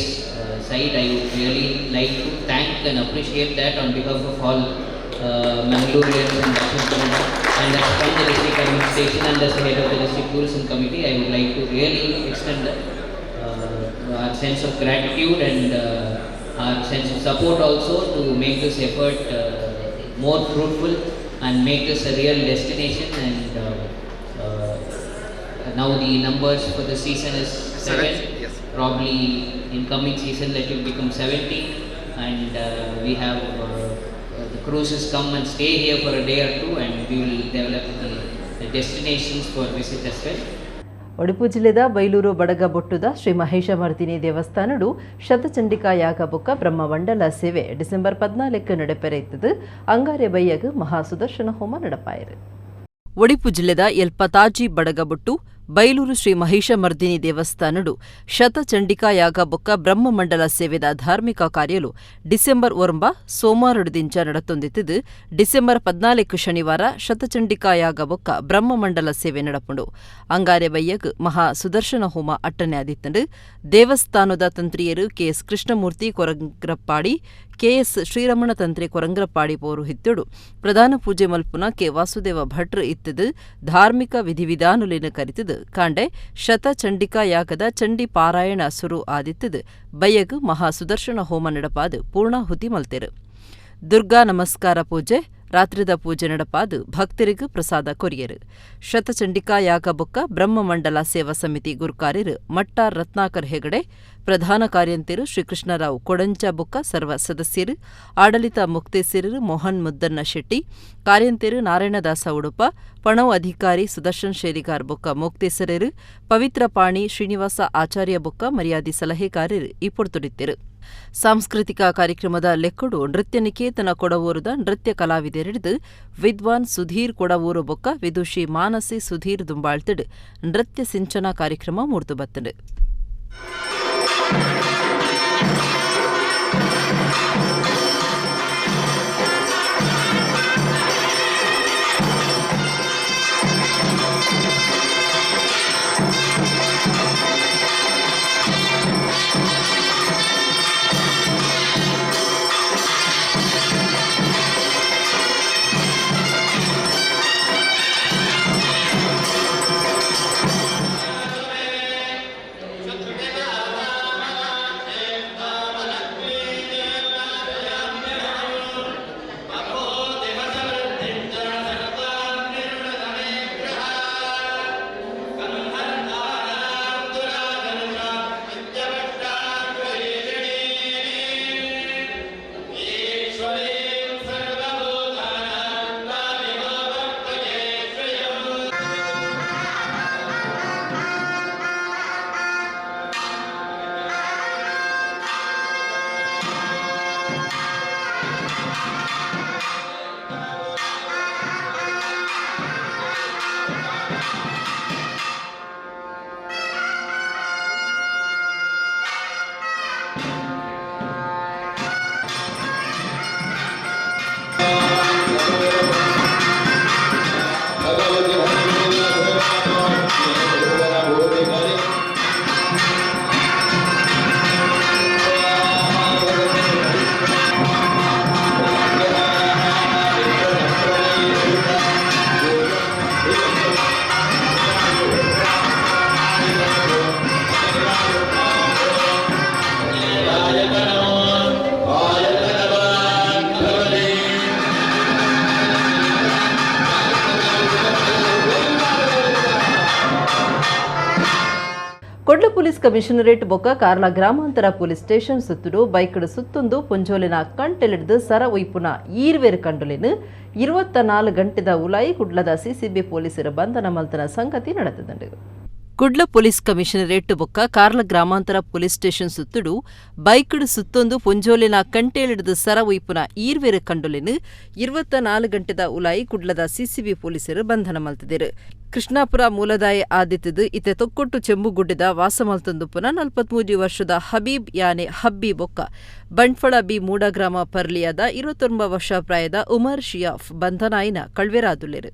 side. I would really like to thank and appreciate that on behalf of all Mangaloreans and Dakshin Kannada, and as from the district administration and as the head of the district tourism committee, I would like to really extend our sense of gratitude and our sense of support also to make this effort more fruitful and make this a real destination. And now the numbers for the season is 7. Yes. Probably in coming season that will become 70, and we have the cruises come and stay here for a day or two, and we will develop the destinations for visit as well. ಉಡುಪು ಜಿಲ್ಲೆದ ಬೈಲೂರು ಬಡಗಬೊಟ್ಟುದ ಶ್ರೀ ಮಹಿಷಮರ್ದಿನಿ ದೇವಸ್ಥಾನಡು ಶತಚಂಡಿಕಾ ಯಾಗ ಬೊಕ್ಕ ಬ್ರಹ್ಮಮಂಡಲ ಸೇವೆ December 14 ನಡೆಪೆರೆಯಿತದು ಅಂಗಾರ್ಯ ಬೈಯಗ್ ಮಹಾ ಸುದರ್ಶನ ಹೋಮ ನಡಪಾಯಿರು. ಒಡಿಪು ಜಿಲ್ಲೆದ ಎಲ್ಪತಾಜಿ ಬಡಗಬೊಟ್ಟು ಬೈಲೂರು ಶ್ರೀ ಮಹಿಷಮರ್ದಿನಿ ದೇವಸ್ಥಾನಡು ಶತಚಂಡಿಕಾ ಯಾಗ ಬೊಕ್ಕ ಬ್ರಹ್ಮಮಂಡಲ ಸೇವೆದ ಧಾರ್ಮಿಕ ಕಾರ್ಯಲು ಡಿಸೆಂಬರ್ 1 ಸೋಮವಾರದಿಂಚ ನಡತೊಂದಿತ್ತದು ಡಿಸೆಂಬರ್ 14 ಶನಿವಾರ ಶತಚಂಡಿಕಾ ಯಾಗ ಬೊಕ್ಕ ಬ್ರಹ್ಮಮಂಡಲ ಸೇವೆ ನಡಪುಂಡು ಅಂಗಾರೆ ಬಯ್ಯಗ್ ಮಹಾ ಸುದರ್ಶನ ಹೋಮ ಅಟ್ಟನೆ ಆದಿತ್ತಂಡು ದೇವಸ್ಥಾನದ ತಂತ್ರಿಯರು ಕೆಎಸ್ ಕೃಷ್ಣಮೂರ್ತಿ ಕೊರಂಗ್ರಪ್ಪಾಡಿ ಕೆಎಸ್ ಶ್ರೀರಮಣ ತಂತ್ರಿ ಕೊರಂಗ್ರಪ್ಪಾಡಿ ಪೌರೋಹಿತ್ಯಡು ಪ್ರಧಾನ ಪೂಜೆ ಮಲ್ಪುನ ಕೆ ವಾಸುದೇವ ಭಟ್ರು ಇತ್ತದು ಧಾರ್ಮಿಕ ವಿಧಿವಿಧಾನುಲಿನ ಕರಿತದು ಕಾಂಡೆ ಶತಚಂಡಿಕಾ ಯಾಗದ ಚಂಡಿ ಪಾರಾಯಣ ಸುರು ಆದಿತ್ತದು ಬಯ್ಯಗ್ ಮಹಾ ಸುದರ್ಶನ ಹೋಮ ನಡಪಾದು ಪೂರ್ಣಾಹುತಿ ಮಲ್ತೆರು. ದುರ್ಗಾ ನಮಸ್ಕಾರ ಪೂಜೆ ರಾತ್ರಿದ ಪೂಜೆ ನಡಪಾದು ಭಕ್ತರಿಗೂ ಪ್ರಸಾದ ಕೊರಿಯರು. ಶತಚಂಡಿಕಾ ಯಾಗ ಬೊಕ್ಕ ಬ್ರಹ್ಮಮಂಡಲ ಸೇವಾ ಸಮಿತಿ ಗುರುಕಾರ್ಯರು ಮಟ್ಟಾರ್ ರತ್ನಾಕರ್ ಹೆಗಡೆ, ಪ್ರಧಾನ ಕಾರ್ಯಂತರು ಶ್ರೀಕೃಷ್ಣರಾವ್ ಕೊಡಂಚ ಬೊಕ್ಕ ಸರ್ವ ಸದಸ್ಯರು, ಆಡಳಿತ ಮುಕ್ತೇಸರರು ಮೋಹನ್ ಮುದ್ದಣ್ಣ ಶೆಟ್ಟಿ, ಕಾರ್ಯಂತರು ನಾರಾಯಣದಾಸ ಉಡುಪ, ಪಣವ್ ಅಧಿಕಾರಿ ಸುದರ್ಶನ್ ಶೇರಿಗಾರ್ ಬೊಕ್ಕ ಮುಕ್ತೇಸರರು, ಪವಿತ್ರ ಪಾಣಿ ಶ್ರೀನಿವಾಸ ಆಚಾರ್ಯ ಬೊಕ್ಕ ಮರ್ಯಾದಿ ಸಲಹೆಗಾರರು ಈ ಪೊರ್ತುಡಿತ್ತರು. ಸಾಂಸ್ಕೃತಿಕ ಕಾರ್ಯಕ್ರಮದ ಲೆಕ್ಕಡು ನೃತ್ಯ ನಿಕೇತನ ಕೊಡವೂರದ ನೃತ್ಯ ಕಲಾವಿದರಿಡಿದು ವಿದ್ವಾನ್ ಸುಧೀರ್ ಕೊಡವೂರು ಬೊಕ್ಕ ವಿದುಷಿ ಮಾನಸಿ ಸುಧೀರ್ ದುಂಬಾಳ್ತಿಡು ನೃತ್ಯ ಸಿಂಚನ ಕಾರ್ಯಕ್ರಮ ಮೂಡ್ತು ಬತ್ತಡು. ಕೊಡ್ಲ ಪೊಲೀಸ್ ಕಮಿಷನರೇಟ್ ಬೊಕ್ಕ ಕಾರ್ಲ ಗ್ರಾಮಾಂತರ ಪೊಲೀಸ್ ಸ್ಟೇಷನ್ ಸುತ್ತುಡು ಬೈಕ್ಡ್ ಸುತ್ತೊಂದು ಪೊಂಜೋಲಿನ ಕಂಟೆಲಿಡ್ದು ಸರ ಒಯ್ಪುನ ಈರ್ವೇರು ಕಂಡುಲಿನ 24 ಗಂಟೆದ ಉಲಾಯಿ ಕುಡ್ಲದ ಸಿಸಿಬಿ ಪೊಲೀಸರು ಬಂಧನ ಮಲ್ತನ ಸಂಗತಿ ನಡೆದಿದೆ. ಕುಡ್ಲ ಪೊಲೀಸ್ ಕಮಿಷನರೇಟ್ ಬೊಕ್ಕ ಕಾರ್ಲ ಗ್ರಾಮಾಂತರ ಪೊಲೀಸ್ ಸ್ಟೇಷನ್ ಸುತ್ತುಡು ಬೈಕ್ಡ್ ಸುತ್ತೊಂದು ಪೊಂಜೋಲಿನ ಕಂಟೇಲಿಡ್ದು ಸರ ಒಯ್ಪುನ ಈರ್ವೇರು ಕಂಡುಲಿನ 24 ಗಂಟೆದ ಉಲಾಯಿ ಕುಡ್ಲದ ಸಿಸಿಬಿ ಪೊಲೀಸರು ಬಂಧನ ಮಲ್ತಿದ್ದರು. ಕೃಷ್ಣಾಪುರ ಮೂಲದಾಯ ಆದಿತ್ಯದು ಇತೆ ತೊಕ್ಕೊಟ್ಟು ಚೆಂಬುಗುಡ್ಡದ ವಾಸಮಲ್ತೊಂದುಪುನ 43 ವರ್ಷದ ಹಬೀಬ್ ಯಾನೆ ಹಬ್ಬಿ ಬೊಕ್ಕ ಬಂಟ್ಫಳ ಬಿ ಮೂಡಗ್ರಾಮ ಪರ್ಲಿಯಾದ 29 ವರ್ಷ ಪ್ರಾಯದ ಉಮರ್ ಶಿಯಾಫ್ ಬಂಧನಾಯಿನ ಕಳ್ವೆರಾದುಲ್ಲೆರು.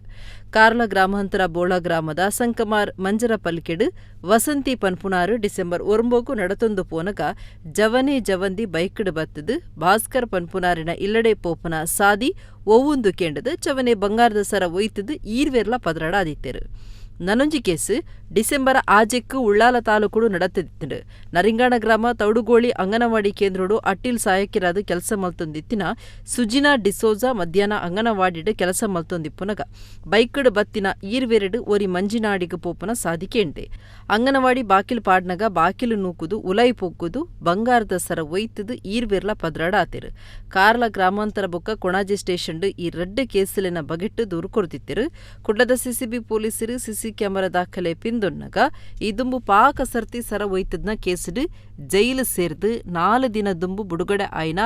ಕಾರ್ಲ ಗ್ರಾಮಾಂತರ ಬೋಳ ಗ್ರಾಮದ ಸಂಕಮಾರ್ ಮಂಜರ ಪಲ್ಕೆಡು ವಸಂತಿ ಪನ್ಪುನಾರು ಡಿಸೆಂಬರ್ 9 ನಡತೊಂದು ಪೋನಗ ಜವನೆ ಜವಂದಿ ಬೈಕ್ಡ್ ಬತ್ತದು ಭಾಸ್ಕರ್ ಪನ್ಪುನಾರಿನ ಇಲ್ಲಡೆ ಪೋಪನ ಸಾದಿ ಒವ್ವೊಂದು ಕೇಂಡದು ಚವನೆ ಬಂಗಾರದ ಸರ ಒಯ್ತದು ಈರ್ವೆರ್ಲ ಪದರಾಡ ಆದಿತ್ತೆರು. ನನೊಂಜಿ ಕೇಸು ಡಿಸೆಂಬರ್ ಆಜೆಕ್ಕು ಉಳ್ಳಾಲ ತಾಲೂಕುಡು ನಡತಿದ್ದಿತ್ತು. ನರಿಂಗಾಣ ಗ್ರಾಮ ತೌಡುಗೋಳಿ ಅಂಗನವಾಡಿ ಕೇಂದ್ರಡು ಅಟ್ಟಿಲ್ ಸಾಯಕಿರಾದು ಕೆಲಸ ಮಲ್ತೊಂದಿತ್ತಿನ ಸುಜಿನಾ ಡಿಸೋಜಾ ಮಧ್ಯಾಹ್ನ ಅಂಗನವಾಡಿಡು ಕೆಲಸ ಮಲ್ತೊಂದಿಪ್ಪುನಗ ಬೈಕ್ಡ್ ಬತ್ತಿನ ಈರ್ವೆರಡು ಒರಿ ಮಂಜಿನಾಡಿಗು ಪೋಪನ ಸಾದಿಕೇಂಡೆ ಅಂಗನವಾಡಿ ಬಾಕಿಲು ಪಾಡ್ನಗ ಬಾಕಿಲು ನೂಕುದು ಉಲೈ ಪೊಕ್ಕುದು ಬಂಗಾರದ ಸರ ಒಯ್ತದು ಈರ್ವೆರ್ಲ ಪದ್ರಾಡ ಆತೆರು. ಕಾರ್ಲ ಗ್ರಾಮಾಂತರ ಬೊಕ್ಕ ಕೊಣಾಜಿ ಸ್ಟೇಷನ್ ಈ ರೆಡ್ ಕೇಸಲಿನ ಬಗೆಟ್ಟು ದೂರು ಕೊಡ್ತಿತ್ತಿರು. ಕುಡ್ಲದ ಸಿಸಿಬಿ ಪೊಲೀಸರು ಸಿಸಿ ಕ್ಯಾಮರಾ ದಾಖಲೆ ಪಿಂದೊನ್ನಗ ಈ ದುಂಬು ಪಾಕ ಸರ್ತಿ ಸರ ಒಯ್ತದ್ನ ಕೇಸಡು ಜೈಲು ಸೇರ್ದು 4 ದಿನ ದುಂಬು ಬುಡುಗಡೆ ಆಯ್ನ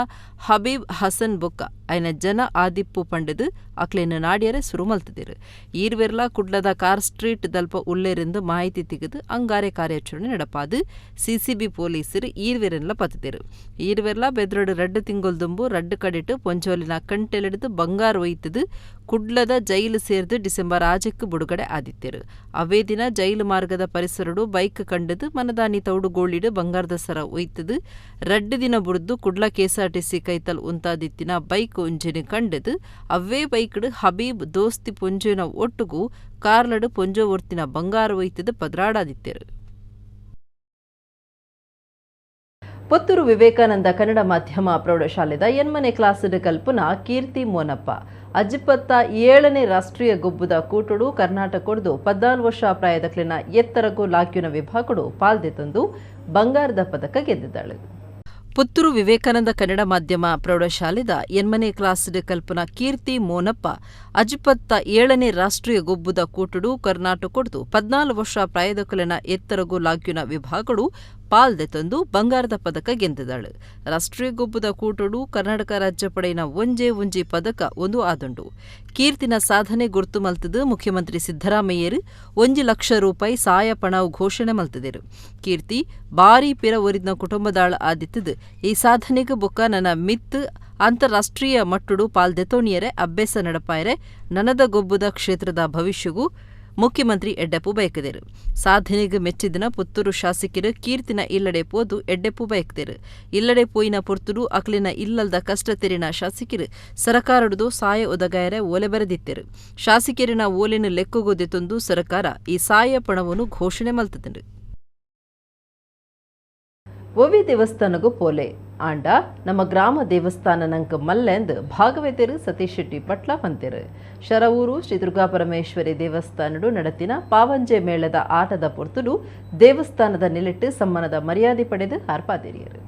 ಹಬೀಬ್ ಹಸನ್ ಬೊಕ್ಕ ಆಯ್ನ ಜನ ಆದಿಪ್ಪು ಪಂಡದು ಅಕ್ಲೇನ ನಾಡ್ಯರೆ ಸುರುಮಲ್ತಿದ್ದರು. ಈರ್ವೆರ್ಲ ಕುಡ್ಲದ ಕಾರ್ ಸ್ಟ್ರೀಟ್ ದಲ್ಪ ಉಲ್ಲೇರೆಂದು ಮಾಹಿತಿ ತೆಗೆದು ಅಂಗಾರೆ ಕಾರ್ಯಾಚರಣೆ ನಡಪಾದು ಸಿಸಿಬಿ ಪೊಲೀಸರು ಈರ್ವೆರೆನ್ಲ ಪತ್ತಿದ್ದರು. ಈರ್ವೆರ್ಲ ಬೆದ್ರಡು 2 ತಿಂಗೊಲ್ ದುಂಬು ರಡ್ಡು ಕಡಿಟ್ಟು ಪೊಂಚೋಲಿನ ಕಂಟೆಲೆಡ್ದು ಬಂಗಾರ ಒಯ್ತದು ಕುಡ್ಲದ ಜೈಲು ಸೇರ್ದು ಡಿಸೆಂಬರ್ ಆಜೆಕ್ಕು ಬುಡುಗಡೆ ಆದಿತ್ಯರು. ಅವೇ ದಿನ ಜೈಲು ಮಾರ್ಗದ ಪರಿಸರಡು ಬೈಕ್ ಕಂಡದು ಮನದಾನಿ ತೌಡುಗೋಳಿಡು ಬಂಗಾರದ ಸರ ಒಯ್ತದು 2 ದಿನ ಬುಡ್ದು ಕುಡ್ಲ ಕೆಎಸ್ಆರ್ಟಿಸಿ ಕೈತಲ್ ಉಂತಾದಿತ್ತಿನ ಬೈಕ್ ಒಂಜಿನ ಕಂಡದು ಅವೇ ಬೈಕ್ಡು ಹಬೀಬ್ ದೋಸ್ತಿ ಪೊಂಜುವಿನ ಒಟ್ಟುಗೂ ಕಾರ್ಲಡು ಪೊಂಜೋ ಒರ್ತಿನ ಬಂಗಾರ ಒಯ್ತದು ಪದ್ರಾಡಾದಿತ್ಯರು. ಪುತ್ತೂರು ವಿವೇಕಾನಂದ ಕನ್ನಡ ಮಾಧ್ಯಮ ಪ್ರೌಢಶಾಲೆದ ಎನ್ಮನೆ ಕ್ಲಾಸ್ಡ್ ಕಲ್ಪುನ ಕೀರ್ತಿ ಮೋನಪ್ಪ ಅಜಿಪತ್ತ 7ನೇ ರಾಷ್ಟ್ರೀಯ ಗೊಬ್ಬುದ ಕೂಟುಡು ಕರ್ನಾಟಕದ್ದು 14 ವರ್ಷ ಪ್ರಾಯದಕ್ಲಿನ ಎತ್ತರಗೂ ಲಾಕ್ಯುನ ವಿಭಾಗಡು ಪಾಲ್ದೆತಂದು ಬಂಗಾರದ ಪದಕ ಗೆದ್ದಿದ್ದಾಳೆ. ಪುತ್ತೂರು ವಿವೇಕಾನಂದ ಕನ್ನಡ ಮಾಧ್ಯಮ ಪ್ರೌಢಶಾಲೆದ ಎನ್ಮನೆ ಕ್ಲಾಸ್ಡ್ ಕಲ್ಪನ ಕೀರ್ತಿ ಮೋನಪ್ಪ ಅಜಿಪತ್ತ 7ನೇ ರಾಷ್ಟ್ರೀಯ ಗೊಬ್ಬುದ ಕೂಟುಡು ಕರ್ನಾಟಕದ್ದು 14 ವರ್ಷ ಪ್ರಾಯದಕ್ಲಿನ ಎತ್ತರಗೂ ಲಾಕ್ಯುನ ವಿಭಾಗಡು ಪಾಲ್ದೆತಂದು ಬಂಗಾರದ ಪದಕ ಗೆದ್ದಿದ್ದಾಳು. ರಾಷ್ಟ್ರೀಯ ಗೊಬ್ಬುದ ಕೂಟುಡು ಕರ್ನಾಟಕ ರಾಜ್ಯ ಪಡೆಯಿನ ಒಂಜಿ ಪದಕ ಒಂದು ಆದುಂಡು. ಕೀರ್ತಿನ ಸಾಧನೆ ಗುರ್ತು ಮಲ್ತದು ಮುಖ್ಯಮಂತ್ರಿ ಸಿದ್ದರಾಮಯ್ಯರು 1 ಲಕ್ಷ ರೂಪಾಯಿ ಸಹಾಯ ಪಣವು ಘೋಷಣೆ ಮಲ್ತದರು. ಕೀರ್ತಿ ಬಾರಿ ಪಿರ ಒರಿದ್ನ ಕುಟುಂಬದಾಳ ಆದಿತ್ತದು ಈ ಸಾಧನೆಗೆ ಬೊಕ್ಕ ನನ್ನ ಮಿತ್ ಅಂತಾರಾಷ್ಟ್ರೀಯ ಮಟ್ಟುಡು ಪಾಲ್ದೆತೋಣಿಯರೆ ಅಭ್ಯಾಸ ನಡಪಾಯರೆ ನನದ ಗೊಬ್ಬುದ ಕ್ಷೇತ್ರದ ಭವಿಷ್ಯಗೂ ಮುಖ್ಯಮಂತ್ರಿ ಎಡ್ಡೆಪ್ಪು ಬಯಕದೇರು. ಸಾಧನೆಗೆ ಮೆಚ್ಚಿದಿನ ಪುತ್ತೂರು ಶಾಸಕರು ಕೀರ್ತಿನ ಇಲ್ಲಡೆ ಪೋದು ಎಡ್ಡೆಪ್ಪು ಬಯಕದೇರು. ಇಲ್ಲಡೆ ಪೋಯಿನ ಪುರ್ತುಡು ಅಕ್ಲಿನ ಇಲ್ಲಲ್ದ ಕಷ್ಟ ತೆರಿನ ಶಾಸಕರು ಸರಕಾರಡು ಸಹಾಯ ಒದಗಾಯರೆ ಓಲೆ ಬರೆದಿತ್ತರು. ಶಾಸಕರಿನ ಓಲೆನ ಲೆಕ್ಕಗೊದೆತೊಂದು ಸರಕಾರ ಈ ಸಹಾಯ ಪಣವನ್ನು ಘೋಷಣೆ ಮಲ್ತದರು. ಒವಿ ದೇವಸ್ಥಾನಗೂ ಪೋಲೆ ಆಂಡ ನಮ್ಮ ಗ್ರಾಮ ದೇವಸ್ಥಾನ ನಂಕ ಮಲ್ಲೆಂದು ಭಾಗವತರು ಸತೀಶ್ ಶೆಟ್ಟಿ ಪಟ್ಲ ಪಂತೆರು. ಶರವೂರು ಶ್ರೀ ದುರ್ಗಾಪರಮೇಶ್ವರಿ ದೇವಸ್ಥಾನಡು ನಡತಿನ ಪಾವಂಜೆ ಮೇಳದ ಆಟದ ಪೊರ್ತುಡು ದೇವಸ್ಥಾನದ ನಿಲಿಟ್ಟು ಸಮ್ಮಾನದ ಮರ್ಯಾದೆ ಪಡೆದು ಹಾರ್ಪಾದೇರಿಯರು.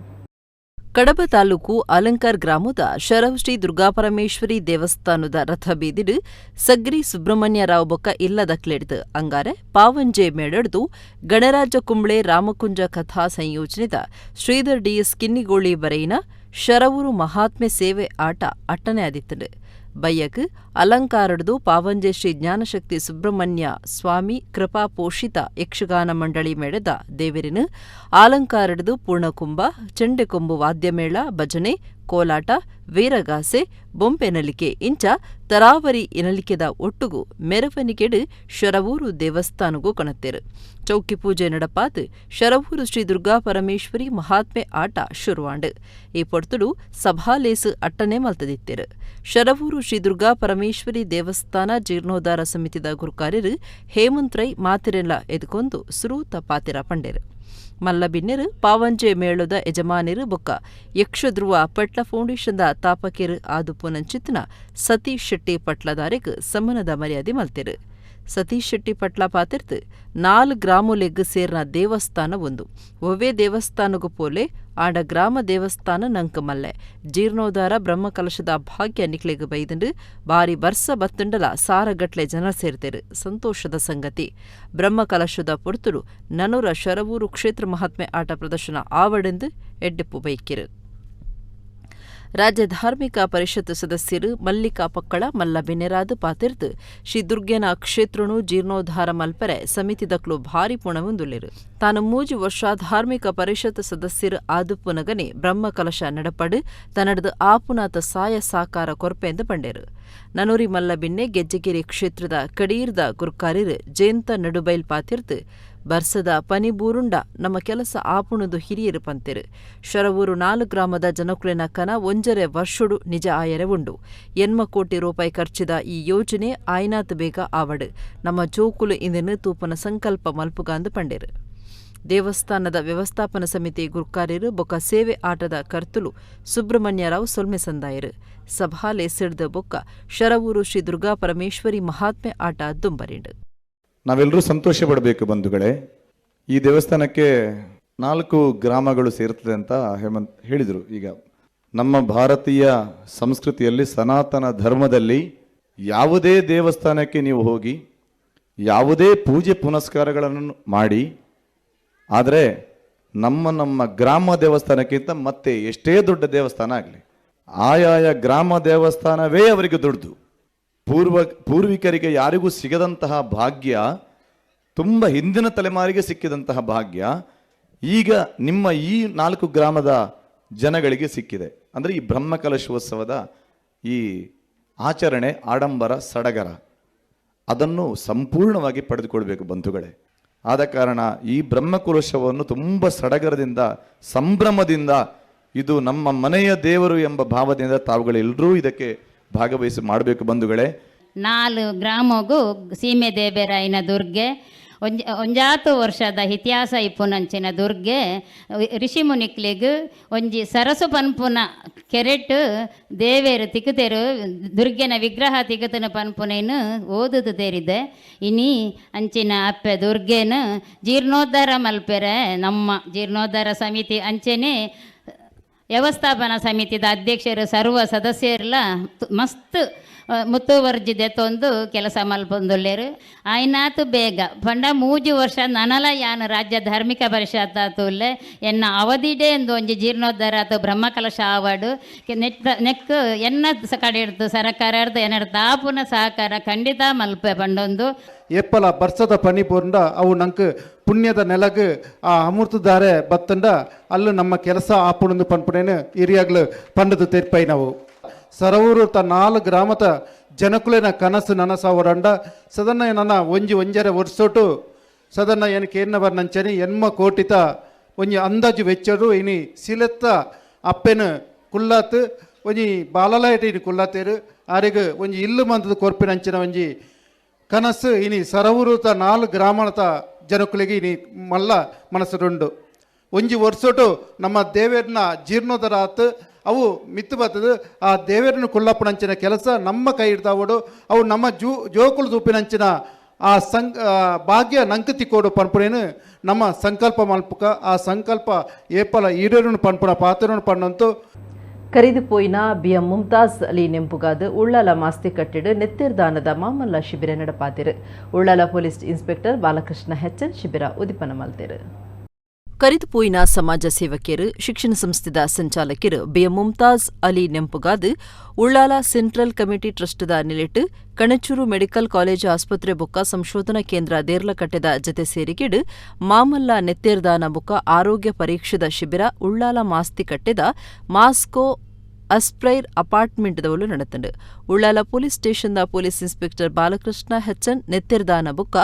ಕಡಬ ತಾಲೂಕು ಅಲಂಕಾರ್ ಗ್ರಾಮದ ಶರವ್ ಶ್ರೀ ದುರ್ಗಾಪರಮೇಶ್ವರಿ ದೇವಸ್ಥಾನದ ರಥ ಬೀದಿಡು ಸಗ್ರಿ ಸುಬ್ರಹ್ಮಣ್ಯರಾವ್ ಬೊಕ್ಕ ಇಲ್ಲದಕ್ಲೆಡ್ದು ಅಂಗಾರೆ ಪಾವಂಜೆ ಮೇಳಡ್ದು ಗಣರಾಜ ಕುಂಬ್ಳೆ ರಾಮಕುಂಜ ಕಥಾ ಸಂಯೋಜನೆದ ಶ್ರೀಧರ್ ಡಿಎಸ್ ಕಿನ್ನಿಗೋಳಿ ಬರೆಯಿನ ಶರವೂರು ಮಹಾತ್ಮೆ ಸೇವೆ ಆಟ ಅಟ್ಟನೆ ಆದಿತ್ತಡು. ಬಯ್ಯಕ್ ಅಲಂಕಾರಡ್ದು ಪಾವಂಜೆ ಶ್ರೀ ಜ್ಞಾನಶಕ್ತಿ ಸುಬ್ರಹ್ಮಣ್ಯ ಸ್ವಾಮಿ ಕೃಪಾ ಪೋಷಿತ ಯಕ್ಷಗಾನ ಮಂಡಳಿ ಮೇಳದ ದೇವರಿನ ಅಲಂಕಾರಡ್ದು ಪೂರ್ಣಕುಂಭ ಚೆಂಡೆಕೊಂಬು ವಾದ್ಯಮೇಳ ಭಜನೆ ಕೋಲಾಟ ವೀರಗಾಸೆ ಬೊಂಪೆನಲಿಕೆ ಇಂಚ ತರಾವರಿ ಎನಲಿಕೆದ ಒಟ್ಟುಗೂ ಮೆರವಣಿಗೆಡು ಶರವೂರು ದೇವಸ್ಥಾನಗೂ ಕಣತ್ತೇರು. ಚೌಕಿ ಪೂಜೆ ನಡಪಾದು ಶರವೂರು ಶ್ರೀ ದುರ್ಗಾಪರಮೇಶ್ವರಿ ಮಹಾತ್ಮೆ ಆಟ ಶುರುವಾಂಡು. ಈ ಪೊರ್ತುಡು ಸಭಾಲೇಸು ಅಟ್ಟನೆ ಮಲ್ತದಿತ್ತೇರು. ಶರವೂರು ಶ್ರೀ ದುರ್ಗಾಪರಮೇಶ್ವರಿ ದೇವಸ್ಥಾನ ಜೀರ್ಣೋದ್ಧಾರ ಸಮಿತಿದ ಗುರುಕಾರ್ಯರು ಹೇಮಂತ್ ರೈ ಮಾತಿರೆಲ್ಲ ಎದುಕೊಂದು ಸುರೂತ ಪಾತಿರ ಪಂಡೇರು. ಮಲ್ಲಬಿನ್ನೆರು ಪಾವಂಜೆ ಮೇಳದ ಯಜಮಾನಿರು ಬೊಕ್ಕ ಯಕ್ಷಧ್ರುವ ಪಟ್ಲ ಫೌಂಡೇಶನ್ದ ತಾಪಕೆರು ಆದುಪುನಂಚಿತ್ನ ಸತೀಶ್ ಶೆಟ್ಟಿ ಪಟ್ಲದಾರೆಗ್ ಸಮ್ಮನದ ಮರ್ಯಾದೆ ಮಲ್ತೆರು. ಸತೀಶ್ ಶೆಟ್ಟಿ ಪಟ್ಲ ಪಾತಿರ್ತು 4 ಗ್ರಾಮುಲೆಗ್ ಸೇರ್ನ ದೇವಸ್ಥಾನ ಒಂದು ಒವ್ವೇ ದೇವಸ್ಥಾನಗೂ ಪೋಲೆ ಆಂಡ ಗ್ರಾಮ ದೇವಸ್ಥಾನ ನಂಕ್ ಮಲ್ಲೆ ಜೀರ್ಣೋದ್ಧಾರ ಬ್ರಹ್ಮಕಲಶದ ಭಾಗ್ಯ ನಿಕ್ಲೆಗ್ ಬೈದಂಡು ಬಾರಿ ಬರ್ಸ ಬತ್ತುಂಡಲ ಸಾರಗಟ್ಲೆ ಜನ ಸೇರ್ತೆರು ಸಂತೋಷದ ಸಂಗತಿ. ಬ್ರಹ್ಮಕಲಶದ ಪೊರ್ತುಡು ನನೂರ ಶರವೂರು ಕ್ಷೇತ್ರ ಮಹಾತ್ಮೆ ಆಟ ಪ್ರದರ್ಶನ ಆವಡೆಂದು ಎಡ್ಡೆಪ್ಪು ಬೈಕಿರು. ರಾಜ್ಯ ಧಾರ್ಮಿಕ ಪರಿಷತ್ ಸದಸ್ಯರು ಮಲ್ಲಿಕಾ ಪಕ್ಕಳ ಮಲ್ಲ ಬೆನೆರಾದು ಪಾತಿರ್ದು ಶ್ರೀ ದುರ್ಗೆನ ಕ್ಷೇತ್ರನು ಜೀರ್ಣೋದ್ಧಾರ ಮಲ್ಪರೆ ಸಮಿತಿದಕ್ಲು ಭಾರಿ ಪುಣವೊಂದುಲ್ಲೆರು. ತಾನು 3 ವರ್ಷ ಧಾರ್ಮಿಕ ಪರಿಷತ್ ಸದಸ್ಯರು ಆದುಪ್ಪುನಗನೆ ಬ್ರಹ್ಮಕಲಶ ನಡಪಡು ತನ್ನಡದು ಆಪುನಾತ ಸಾಯ ಸಾಕಾರ ಕೊರ್ಪೆಂದು ಪಂಡೇರು. ನನೂರಿ ಮಲ್ಲ ಬಿನ್ನೆ ಗೆಜ್ಜೆಗಿರಿ ಕ್ಷೇತ್ರದ ಕಡೀರ್ದ ಗುರ್ಕಾರಿರು ಜೇಂತ ನಡುಬೈಲ್ ಪಾತಿರ್ದು ಬರ್ಸದ ಪನಿಬೂರುಂಡ ನಮ್ಮ ಕೆಲಸ ಆಪುಣದು ಹಿರಿಯರು ಪಂತೆರು. ಶರವೂರು 4 ಗ್ರಾಮದ ಜನಕುಲಿನ ಕನ 1.5 ವರ್ಷಡು ನಿಜ ಆಯರೆ ಉಂಡು. 80 ಕೋಟಿ ರೂಪಾಯಿ ಖರ್ಚಿದ ಈ ಯೋಜನೆ ಆಯ್ನಾತ್ ಬೇಗ ಆವಡು ನಮ್ಮ ಜೋಕುಲು ಇಂದೆನು ತೂಪನ ಸಂಕಲ್ಪ ಮಲ್ಪುಗಾಂದು ಪಂಡೇರು. ದೇವಸ್ಥಾನದ ವ್ಯವಸ್ಥಾಪನಾ ಸಮಿತಿ ಗುರ್ಕಾರಿರು ಬೊಕ್ಕ ಸೇವೆ ಆಟದ ಕರ್ತುಲು ಸುಬ್ರಹ್ಮಣ್ಯರಾವ್ ಸೊಲ್ಮೆ ಸಂದಾಯರು. ಸಭಾಲೆ ಸಿಡ್ದ ಬೊಕ್ಕ ಶರವೂರು ಶ್ರೀ ದುರ್ಗಾ ಪರಮೇಶ್ವರಿ ಮಹಾತ್ಮೆ ಆಟ ದುಂಬರಿಂಡು. ನಾವೆಲ್ಲರೂ ಸಂತೋಷ ಪಡಬೇಕು ಬಂಧುಗಳೇ. ಈ ದೇವಸ್ಥಾನಕ್ಕೆ 4 ಗ್ರಾಮಗಳು ಸೇರ್ತದೆ ಅಂತ ಹೇಮಂತ್ ಹೇಳಿದರು. ಈಗ ನಮ್ಮ ಭಾರತೀಯ ಸಂಸ್ಕೃತಿಯಲ್ಲಿ ಸನಾತನ ಧರ್ಮದಲ್ಲಿ ಯಾವುದೇ ದೇವಸ್ಥಾನಕ್ಕೆ ನೀವು ಹೋಗಿ ಯಾವುದೇ ಪೂಜೆ ಪುನಸ್ಕಾರಗಳನ್ನು ಮಾಡಿ, ಆದರೆ ನಮ್ಮ ಗ್ರಾಮ ದೇವಸ್ಥಾನಕ್ಕಿಂತ ಮತ್ತೆ ಎಷ್ಟೇ ದೊಡ್ಡ ದೇವಸ್ಥಾನ ಆಗಲಿ ಆಯಾಯ ಗ್ರಾಮ ದೇವಸ್ಥಾನವೇ ಅವರಿಗೆ ದೊಡ್ಡದು. ಪೂರ್ವಿಕರಿಗೆ ಯಾರಿಗೂ ಸಿಗದಂತಹ ಭಾಗ್ಯ, ತುಂಬ ಹಿಂದಿನ ತಲೆಮಾರಿಗೆ ಸಿಕ್ಕಿದಂತಹ ಭಾಗ್ಯ ಈಗ ನಿಮ್ಮ ಈ 4 ಗ್ರಾಮದ ಜನಗಳಿಗೆ ಸಿಕ್ಕಿದೆ. ಅಂದರೆ ಈ ಬ್ರಹ್ಮಕಲಶೋತ್ಸವದ ಈ ಆಚರಣೆ, ಆಡಂಬರ, ಸಡಗರ ಅದನ್ನು ಸಂಪೂರ್ಣವಾಗಿ ಪಡೆದುಕೊಳ್ಬೇಕು ಬಂಧುಗಳೇ. ಆದ ಕಾರಣ ಈ ಬ್ರಹ್ಮಕಲಶವನ್ನು ತುಂಬ ಸಡಗರದಿಂದ, ಸಂಭ್ರಮದಿಂದ, ಇದು ನಮ್ಮ ಮನೆಯ ದೇವರು ಎಂಬ ಭಾವದಿಂದ ತಾವುಗಳೆಲ್ಲರೂ ಇದಕ್ಕೆ ಭಾಗವಹಿಸಿ ಮಾಡಬೇಕು ಬಂಧುಗಳೇ. 4 ಗ್ರಾಮಗೂ ಸೀಮೆ ದೇಬೇರಾಯಿನ ದುರ್ಗೆ ಒಂಜಾತು ವರ್ಷದ ಇತಿಹಾಸ ಇಪ್ಪುನಂಚಿನ ದುರ್ಗೆ ಋಷಿ ಮುನಿಕ್ಲಿಗ್ ಒಂಜಿ ಸರಸು ಪನ್ಪುನ ಕೆರೆಟ್ ದೇವೇರು ತಿಕ್ಕುತೆರು ದುರ್ಗೆನ ವಿಗ್ರಹ ತಿಕ್ಕತನ ಪನ್ಪುನೇನು ಓದುದು ತೆರಿದೆ. ಇನಿ ಅಂಚಿನ ಅಪ್ಪೆ ದುರ್ಗೆನು ಜೀರ್ಣೋದ್ಧಾರ ಮಲ್ಪೆರೆ ನಮ್ಮ ಜೀರ್ಣೋದ್ಧಾರ ಸಮಿತಿ ಅಂಚೆನೆ ವ್ಯವಸ್ಥಾಪನಾ ಸಮಿತಿದ ಅಧ್ಯಕ್ಷರು ಸರ್ವ ಸದಸ್ಯರೆಲ್ಲ ಮಸ್ತ್ ಮುತುವರ್ಜಿದೆ ತೊಂದು ಕೆಲಸ ಮಲ್ಪೊಂದುಲ್ಲೇರು. ಆಯ್ನಾತು ಬೇಗ ಪಂಡ 3 ವರ್ಷ ನನಲ ಯಾನು ರಾಜ್ಯ ಧಾರ್ಮಿಕ ಪರಿಷತ್ ಆತುಲ್ಲೆ ಎನ್ನ ಅವಧಿಡೆ ಎಂದು ಒಂಜಿ ಜೀರ್ಣೋದ್ಧಾರ ಆತು ಬ್ರಹ್ಮಕಲಶ ಆವಾಡು ನೆಕ್ ಎನ್ನ ಕಡೆಡ್ದು ಸರಕಾರದ್ದು ಎನ್ನಡ್ದು ಆಪುನ ಸಹಕಾರ ಖಂಡಿತ ಮಲ್ಪೆ ಪಂಡೊಂದು ಏಪ್ಪಲ ಬರ್ಸದ ಪನಿ ಪೋರ್ಂಡ ಅವು ನಂಗೆ ಪುಣ್ಯದ ನೆಲಗ್ ಆ ಅಮೃತಧಾರೆ ಬತ್ತಂಡ ಅಲ್ಲೂ ನಮ್ಮ ಕೆಲಸ ಆಪುಣಂದು ಪನ್ಪುಣೇನು ಹಿರಿಯಾಗ್ಲು ಪಂಡದು ತೆರ್ಪೈ ನಾವು ಸರವೂರು 4 ಗ್ರಾಮದ ಜನಕುಲಿನ ಕನಸು ನನಸಾವರಂಡ ಸದನ್ನ ನನ್ನ ಒಂಜರೆ ವರ್ಷೋಟು ಸದನ್ನ ಏನಕ್ಕೆ ಏನವರ್ ನಂಚನಿ 80 ಕೋಟಿತ ಒಂಜಿ ಅಂದಾಜು ವೆಚ್ಚಡು ಇನಿ ಸಿಲೆತ್ತ ಅಪ್ಪೆನು ಕುಲ್ಲಾತ್ ಒಂಜಿ ಬಾಲಲಾಯಟ ಇನಿ ಕುಲ್ಲಾತೇರು ಆರಿಗೆ ಒಂಜಿ ಇಲ್ಲು ಮಂದದ ಕೊರ್ಪಿನಂಚಿನ ಒಂಜಿ ಕನಸು ಇನಿ ಸರವೂರು 4 ಗ್ರಾಮದ ಜನಕುಲಿಗೆ ಇನಿ ಮಲ್ಲ ಮನಸ್ಸುಂಡು. ಒಂಜಿ ವರ್ಷೋಟು ನಮ್ಮ ದೇವೇರ್ನ ಜೀರ್ಣೋದ್ಧಾರ ಆತು ಅವು ಮಿತ್ತು ಬರ್ತದೆ. ಆ ದೇವೇರನ್ನು ಕುಳ್ಳಪ್ಪನಂಚಿನ ಕೆಲಸ ನಮ್ಮ ಕೈ ಹಿಡ್ದಾವಡು ಅವು ನಮ್ಮ ಜೋಕುಳು ತೂಪಿನಂಚಿನ ಆ ಭಾಗ್ಯ ನಂಕತಿ ಕೋಡು ಪನ್ಪುನೇನು ನಮ್ಮ ಸಂಕಲ್ಪ ಮಲ್ಪುಕ ಆ ಸಂಕಲ್ಪ ಏಪಲ ಈಡೇರನ್ನು ಪನ್ಪುನ ಪಾತ್ರನು ಪಣ್ಣಂತು. ಕರಿದು ಪೋಯಿನ ಬಿಎಂ ಮುಮ್ತಾಜ್ ಅಲಿ ನೆಂಪುಗಾದು ಉಳ್ಳಾಲ ಮಾಸ್ತಿ ಕಟ್ಟಿಡು ನೆತ್ತಿರ್ದಾನದ ಮಾಮಲ್ಲ ಶಿಬಿರ ನಡಪಾತಿರು. Ullal police inspector Balakrishna HN ಶಿಬಿರ ಉದಿಪನ ಮಲ್ತೆರು. ಕರಿದು ಪೋಯಿನ ಸಮಾಜ ಸೇವಕಿಯರು ಶಿಕ್ಷಣ ಸಂಸ್ಥೆದ ಸಂಚಾಲಕಿಯರು ಬಿಎಂ ಮುಮ್ತಾಜ್ ಅಲಿ ನೆಂಪುಗಾದು ಉಳ್ಳಾಲ ಸೆಂಟ್ರಲ್ ಕಮಿಟಿ ಟ್ರಸ್ಟ್ದ ನಿಲೆಟ್ಟು ಕಣಚೂರು ಮೆಡಿಕಲ್ ಕಾಲೇಜ್ ಆಸ್ಪತ್ರೆ ಬೊಕ್ಕ ಸಂಶೋಧನಾ ಕೇಂದ್ರ ದೇರ್ಲಕಟ್ಟೆದ ಜತೆ ಸೇರಿಕೆಡು ಮಾಮಲ್ಲ ನೆತ್ತೇರ್ದಾನ ಬೊಕ್ಕ ಆರೋಗ್ಯ ಪರೀಕ್ಷೆದ ಶಿಬಿರ ಉಳ್ಳಾಲ ಮಾಸ್ತಿ ಕಟ್ಟೆದ ಮಾಸ್ಕೋ ಅಸ್ಪ್ರೈರ್ ಅಪಾರ್ಟ್ಮೆಂಟ್ದವಳು ನಡೆತಂಡು. ಉಳ್ಳಾಲ ಪೊಲೀಸ್ ಸ್ಟೇಷನ್ದ ಪೊಲೀಸ್ ಇನ್ಸ್ಪೆಕ್ಟರ್ ಬಾಲಕೃಷ್ಣ ಹೆಚ್ಎನ್ ನೆತ್ತಿರ್ದಾನ ಬೊಕ್ಕ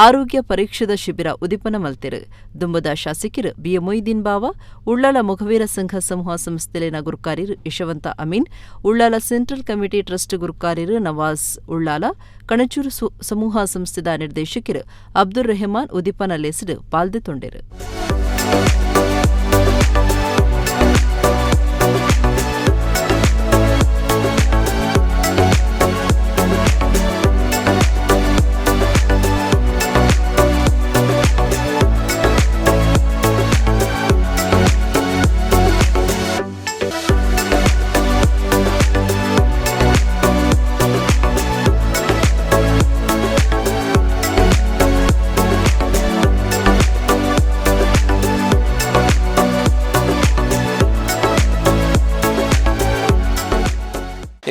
ಆರೋಗ್ಯ ಪರೀಕ್ಷೆದ ಶಿಬಿರ ಉದಿಪನ ಮಲ್ತೆರು. ದುಂಬದ ಶಾಸಕಿರು ಬಿಎ ಮೊಯ್ದೀನ್ ಬಾವ, ಉಳ್ಳಾಲ ಮೊಘವೀರ ಸಂಘ ಸಮೂಹ ಸಂಸ್ಥೆಲಿನ ಗುರುಕಾರಿರು Yashwanth Amin, Ullal central committee trust ಗುರುಕಾರಿರು ನವಾಜ್ ಉಳ್ಳಾಲ, ಕಣಚೂರು ಸಮೂಹ ಸಂಸ್ಥೆದ ನಿರ್ದೇಶಕರು ಅಬ್ದುಲ್ ರೆಹಮಾನ್ ಉದಿಪನ ಲೆಸಿಡು ಪಾಲ್ದೆ ತೊಂಡೆರು.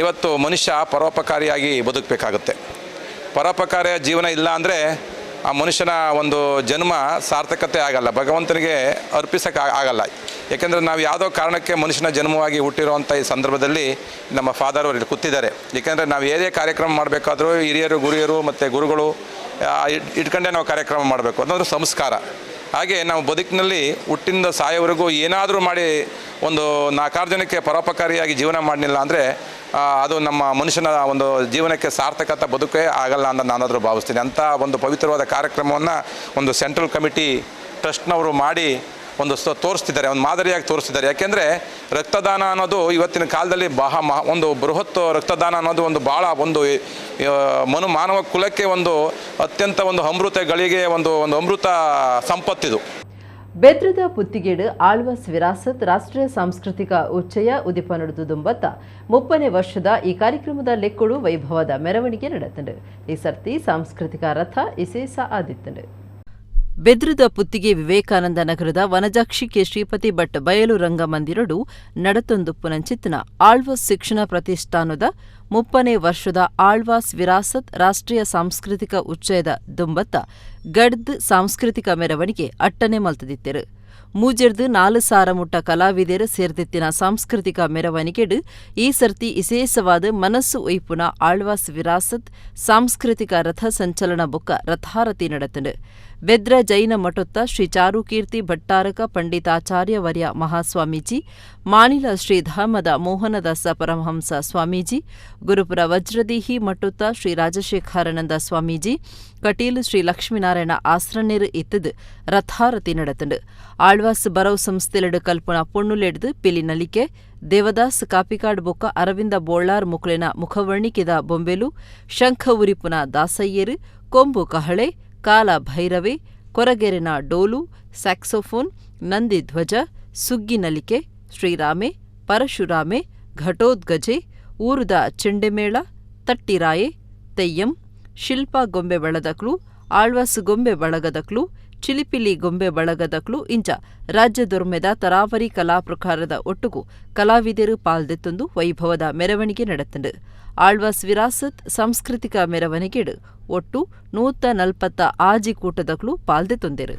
ಇವತ್ತು ಮನುಷ್ಯ ಪರೋಪಕಾರಿಯಾಗಿ ಬದುಕಬೇಕಾಗುತ್ತೆ. ಪರೋಪಕಾರಿಯ ಜೀವನ ಇಲ್ಲ ಅಂದರೆ ಆ ಮನುಷ್ಯನ ಒಂದು ಜನ್ಮ ಸಾರ್ಥಕತೆ ಆಗಲ್ಲ, ಭಗವಂತನಿಗೆ ಆಗಲ್ಲ. ಏಕೆಂದರೆ ನಾವು ಯಾವುದೋ ಕಾರಣಕ್ಕೆ ಮನುಷ್ಯನ ಜನ್ಮವಾಗಿ ಹುಟ್ಟಿರುವಂಥ ಈ ಸಂದರ್ಭದಲ್ಲಿ ನಮ್ಮ ಫಾದರ್ ಅವರು ಇಲ್ಲಿ ಕೂತಿದ್ದಾರೆ. ಏಕೆಂದರೆ ನಾವು ಏನೇ ಕಾರ್ಯಕ್ರಮ ಮಾಡಬೇಕಾದ್ರೂ ಹಿರಿಯರು, ಗುರಿಯರು ಮತ್ತು ಗುರುಗಳು ಇಟ್ಕೊಂಡೇ ನಾವು ಕಾರ್ಯಕ್ರಮ ಮಾಡಬೇಕು, ಅದೊಂದು ಸಂಸ್ಕಾರ. ಹಾಗೆ ನಾವು ಬದುಕಿನಲ್ಲಿ ಹುಟ್ಟಿಂದ ಸಾಯೋವರೆಗೂ ಏನಾದರೂ ಮಾಡಿ ಒಂದು 4-6 ಜನಕ್ಕೆ ಪರೋಪಕಾರಿಯಾಗಿ ಜೀವನ ಮಾಡಲಿಲ್ಲ ಅಂದರೆ ಅದು ನಮ್ಮ ಮನುಷ್ಯನ ಒಂದು ಜೀವನಕ್ಕೆ ಸಾರ್ಥಕತೆ ಬದುಕೇ ಆಗಲ್ಲ ಅಂತ ನಾನಾದರೂ ಭಾವಿಸ್ತೀನಿ. ಅಂಥ ಒಂದು ಪವಿತ್ರವಾದ ಕಾರ್ಯಕ್ರಮವನ್ನು ಒಂದು ಸೆಂಟ್ರಲ್ ಕಮಿಟಿ ಟ್ರಸ್ಟ್ನವರು ಮಾಡಿ ಒಂದು ತೋರಿಸ್ತಿದ್ದಾರೆ, ಒಂದು ಮಾದರಿಯಾಗಿ ತೋರಿಸ್ತಿದ್ದಾರೆ. ಯಾಕೆಂದರೆ ರಕ್ತದಾನ ಅನ್ನೋದು ಇವತ್ತಿನ ಕಾಲದಲ್ಲಿ ಒಂದು ಬೃಹತ್ ರಕ್ತದಾನ ಅನ್ನೋದು ಒಂದು ಭಾಳ ಒಂದು ಮಾನವ ಕುಲಕ್ಕೆ ಒಂದು ಅತ್ಯಂತ ಒಂದು ಅಮೃತಗಳಿಗೆ ಒಂದು ಅಮೃತ ಸಂಪತ್ತಿದು. ಬೆದ್ರದ ಪುತ್ತಿಗೇಡು ಆಳ್ವಾಸ್ ವಿರಾಸತ್ ರಾಷ್ಟ್ರೀಯ ಸಾಂಸ್ಕೃತಿಕ ಉಚ್ಚಯ ಉದಿಪ ನಡೆದು ದುಂಬತ್ತ 30ನೇ ವರ್ಷದ ಈ ಕಾರ್ಯಕ್ರಮದ ಲೆಕ್ಕುಡು ವೈಭವದ ಮೆರವಣಿಗೆ ನಡೆತಂಡು. ಈ ಸರ್ತಿ ಸಾಂಸ್ಕೃತಿಕ ರಥ ಇಸೇಸ ಆದಿತ್ತಂಡು. ಬೆದ್ರದ ಪುತ್ತಿಗೆ ವಿವೇಕಾನಂದ ನಗರದ ವನಜಾಕ್ಷಿ ಕೆ ಶ್ರೀಪತಿ ಭಟ್ ಬಯಲು ರಂಗಮಂದಿರಡು ನಡತೊಂದುಪ್ಪುನಂಚಿತ್ತಿನ ಆಳ್ವಾಸ್ ಶಿಕ್ಷಣ ಪ್ರತಿಷ್ಠಾನದ 30ನೇ ವರ್ಷದ ಆಳ್ವಾಸ್ ವಿರಾಸತ್ ರಾಷ್ಟ್ರೀಯ ಸಾಂಸ್ಕೃತಿಕ ಉಚ್ಚಯದ ದುಂಬತ್ತ ಗಡ್ದ್ ಸಾಂಸ್ಕೃತಿಕ ಮೆರವಣಿಗೆ ಅಟ್ಟನೆ ಮಲ್ತದಿತ್ತೆರು. ಮೂಜೆರ್ದು 4,000 ಮುಟ್ಟ ಕಲಾವಿದರು ಸೇರ್ದಿತ್ತಿನ ಸಾಂಸ್ಕೃತಿಕ ಮೆರವಣಿಗೆಡು ಈ ಸರ್ತಿ ವಿಶೇಷವಾದ ಮನಸ್ಸು ಒಯ್ಪುನ ಆಳ್ವಾಸ್ ವಿರಾಸತ್ ಸಾಂಸ್ಕೃತಿಕ ರಥ ಸಂಚಲನ ಬೊಕ್ಕ ರಥಾರತಿ ನಡೆತಂಡು. ಬೆದ್ರ ಜೈನ ಮಠೊತ್ತ ಶ್ರೀ ಚಾರುಕೀರ್ತಿ ಭಟ್ಟಾರಕ ಪಂಡಿತಾಚಾರ್ಯ ವರ್ಯ ಮಹಾಸ್ವಾಮೀಜಿ, ಮಾಣಿಲ ಶ್ರೀಧಾಮದ ಮೋಹನದಾಸ ಪರಮಹಂಸ ಸ್ವಾಮೀಜಿ, ಗುರುಪುರ ವಜ್ರದೀಹಿ ಮಠೊತ್ತ ಶ್ರೀ ರಾಜಶೇಖರಾನಂದ ಸ್ವಾಮೀಜಿ, ಕಟೀಲು ಶ್ರೀ ಲಕ್ಷ್ಮೀನಾರಾಯಣ ಆಸ್ರಣ್ಯರು ಇತ್ತದು ರಥಾರತಿ ನಡೆತಂಡು. ಆಳ್ವಾಸ್ ಬರವ್ ಸಂಸ್ಥೆಲೆಡು ಕಲ್ಪುನ ಪೊಣ್ಣುಲೆಡ್ದು ಪಿಲಿ ನಲಿಕೆ, ದೇವದಾಸ್ ಕಾಪಿಕಾಡ್ ಬೊಕ್ಕ ಅರವಿಂದ ಬೋಳ್ಳಾರ್ ಮುಕ್ಳೆನ ಮುಖವರ್ಣಿಕೆದ ಬೊಂಬೆಲು, ಶಂಖ ಉರಿಪುನ ದಾಸಯ್ಯರು, ಕೊಂಬು ಕಹಳೆ, ಕಾಲ ಭೈರವೆ, ಕೊರಗೆರೆನ ಡೋಲು, ಸ್ಯಾಕ್ಸೋಫೋನ್, ನಂದಿ ಧ್ವಜ, ಸುಗ್ಗಿ ನಲಿಕೆ, ಶ್ರೀರಾಮೆ, ಪರಶುರಾಮೆ, ಘಟೋದ್ಗಜೆ, ಊರುದ ಚೆಂಡೆಮೇಳ, ತಟ್ಟಿರಾಯೆ, ತೆಯ್ಯಂ, ಶಿಲ್ಪ ಗೊಂಬೆ ಬಳದಕ್ಲು, ಆಳ್ವಾಸ್ ಗೊಂಬೆ ಬಳಗದಕ್ಲು, ಚಿಲಿಪಿಲಿ ಗೊಂಬೆ ಬಳಗದಕ್ಲು ಇಂಚ ರಾಜ್ಯದೊರ್ಮೆದ ತರಾವರಿ ಕಲಾ ಪ್ರಕಾರದ ಒಟ್ಟುಗು ಕಲಾವಿದರು ಪಾಲ್ದೆತ್ತೊಂದು ವೈಭವದ ಮೆರವಣಿಗೆ ನಡೆತಂಡು. ಆಳ್ವಾಸ್ ವಿರಾಸತ್ ಸಾಂಸ್ಕೃತಿಕ ಮೆರವಣಿಗೆಡು ಒಟ್ಟು 140 ಆಜಿಕೂಟದಕ್ಲು ಪಾಲ್ದೆತ್ತೊಂದೆರು.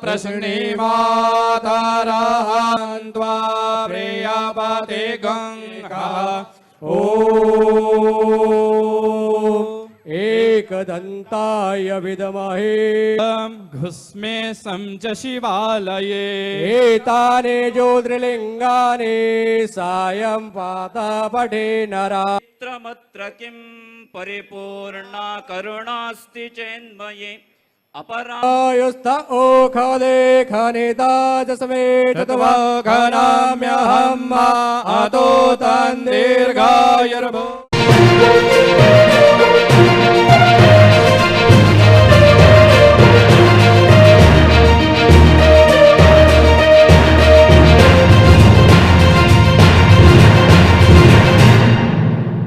प्रसृणीमातरहं त्वा प्रियपते गङ्गा ॐ एकदन्ताय विद्महे घुस्मे च शिवालये एतानि ज्योतिर्लिङ्गानि सायं पातपठे नरा मत्र किं परिपूर्णा करुणास्ति चेन्मये अपरायुस्थ ओखदे खनिता च समेत तवा खनाम्यहम् अतो तन् दीर्घायुर्भो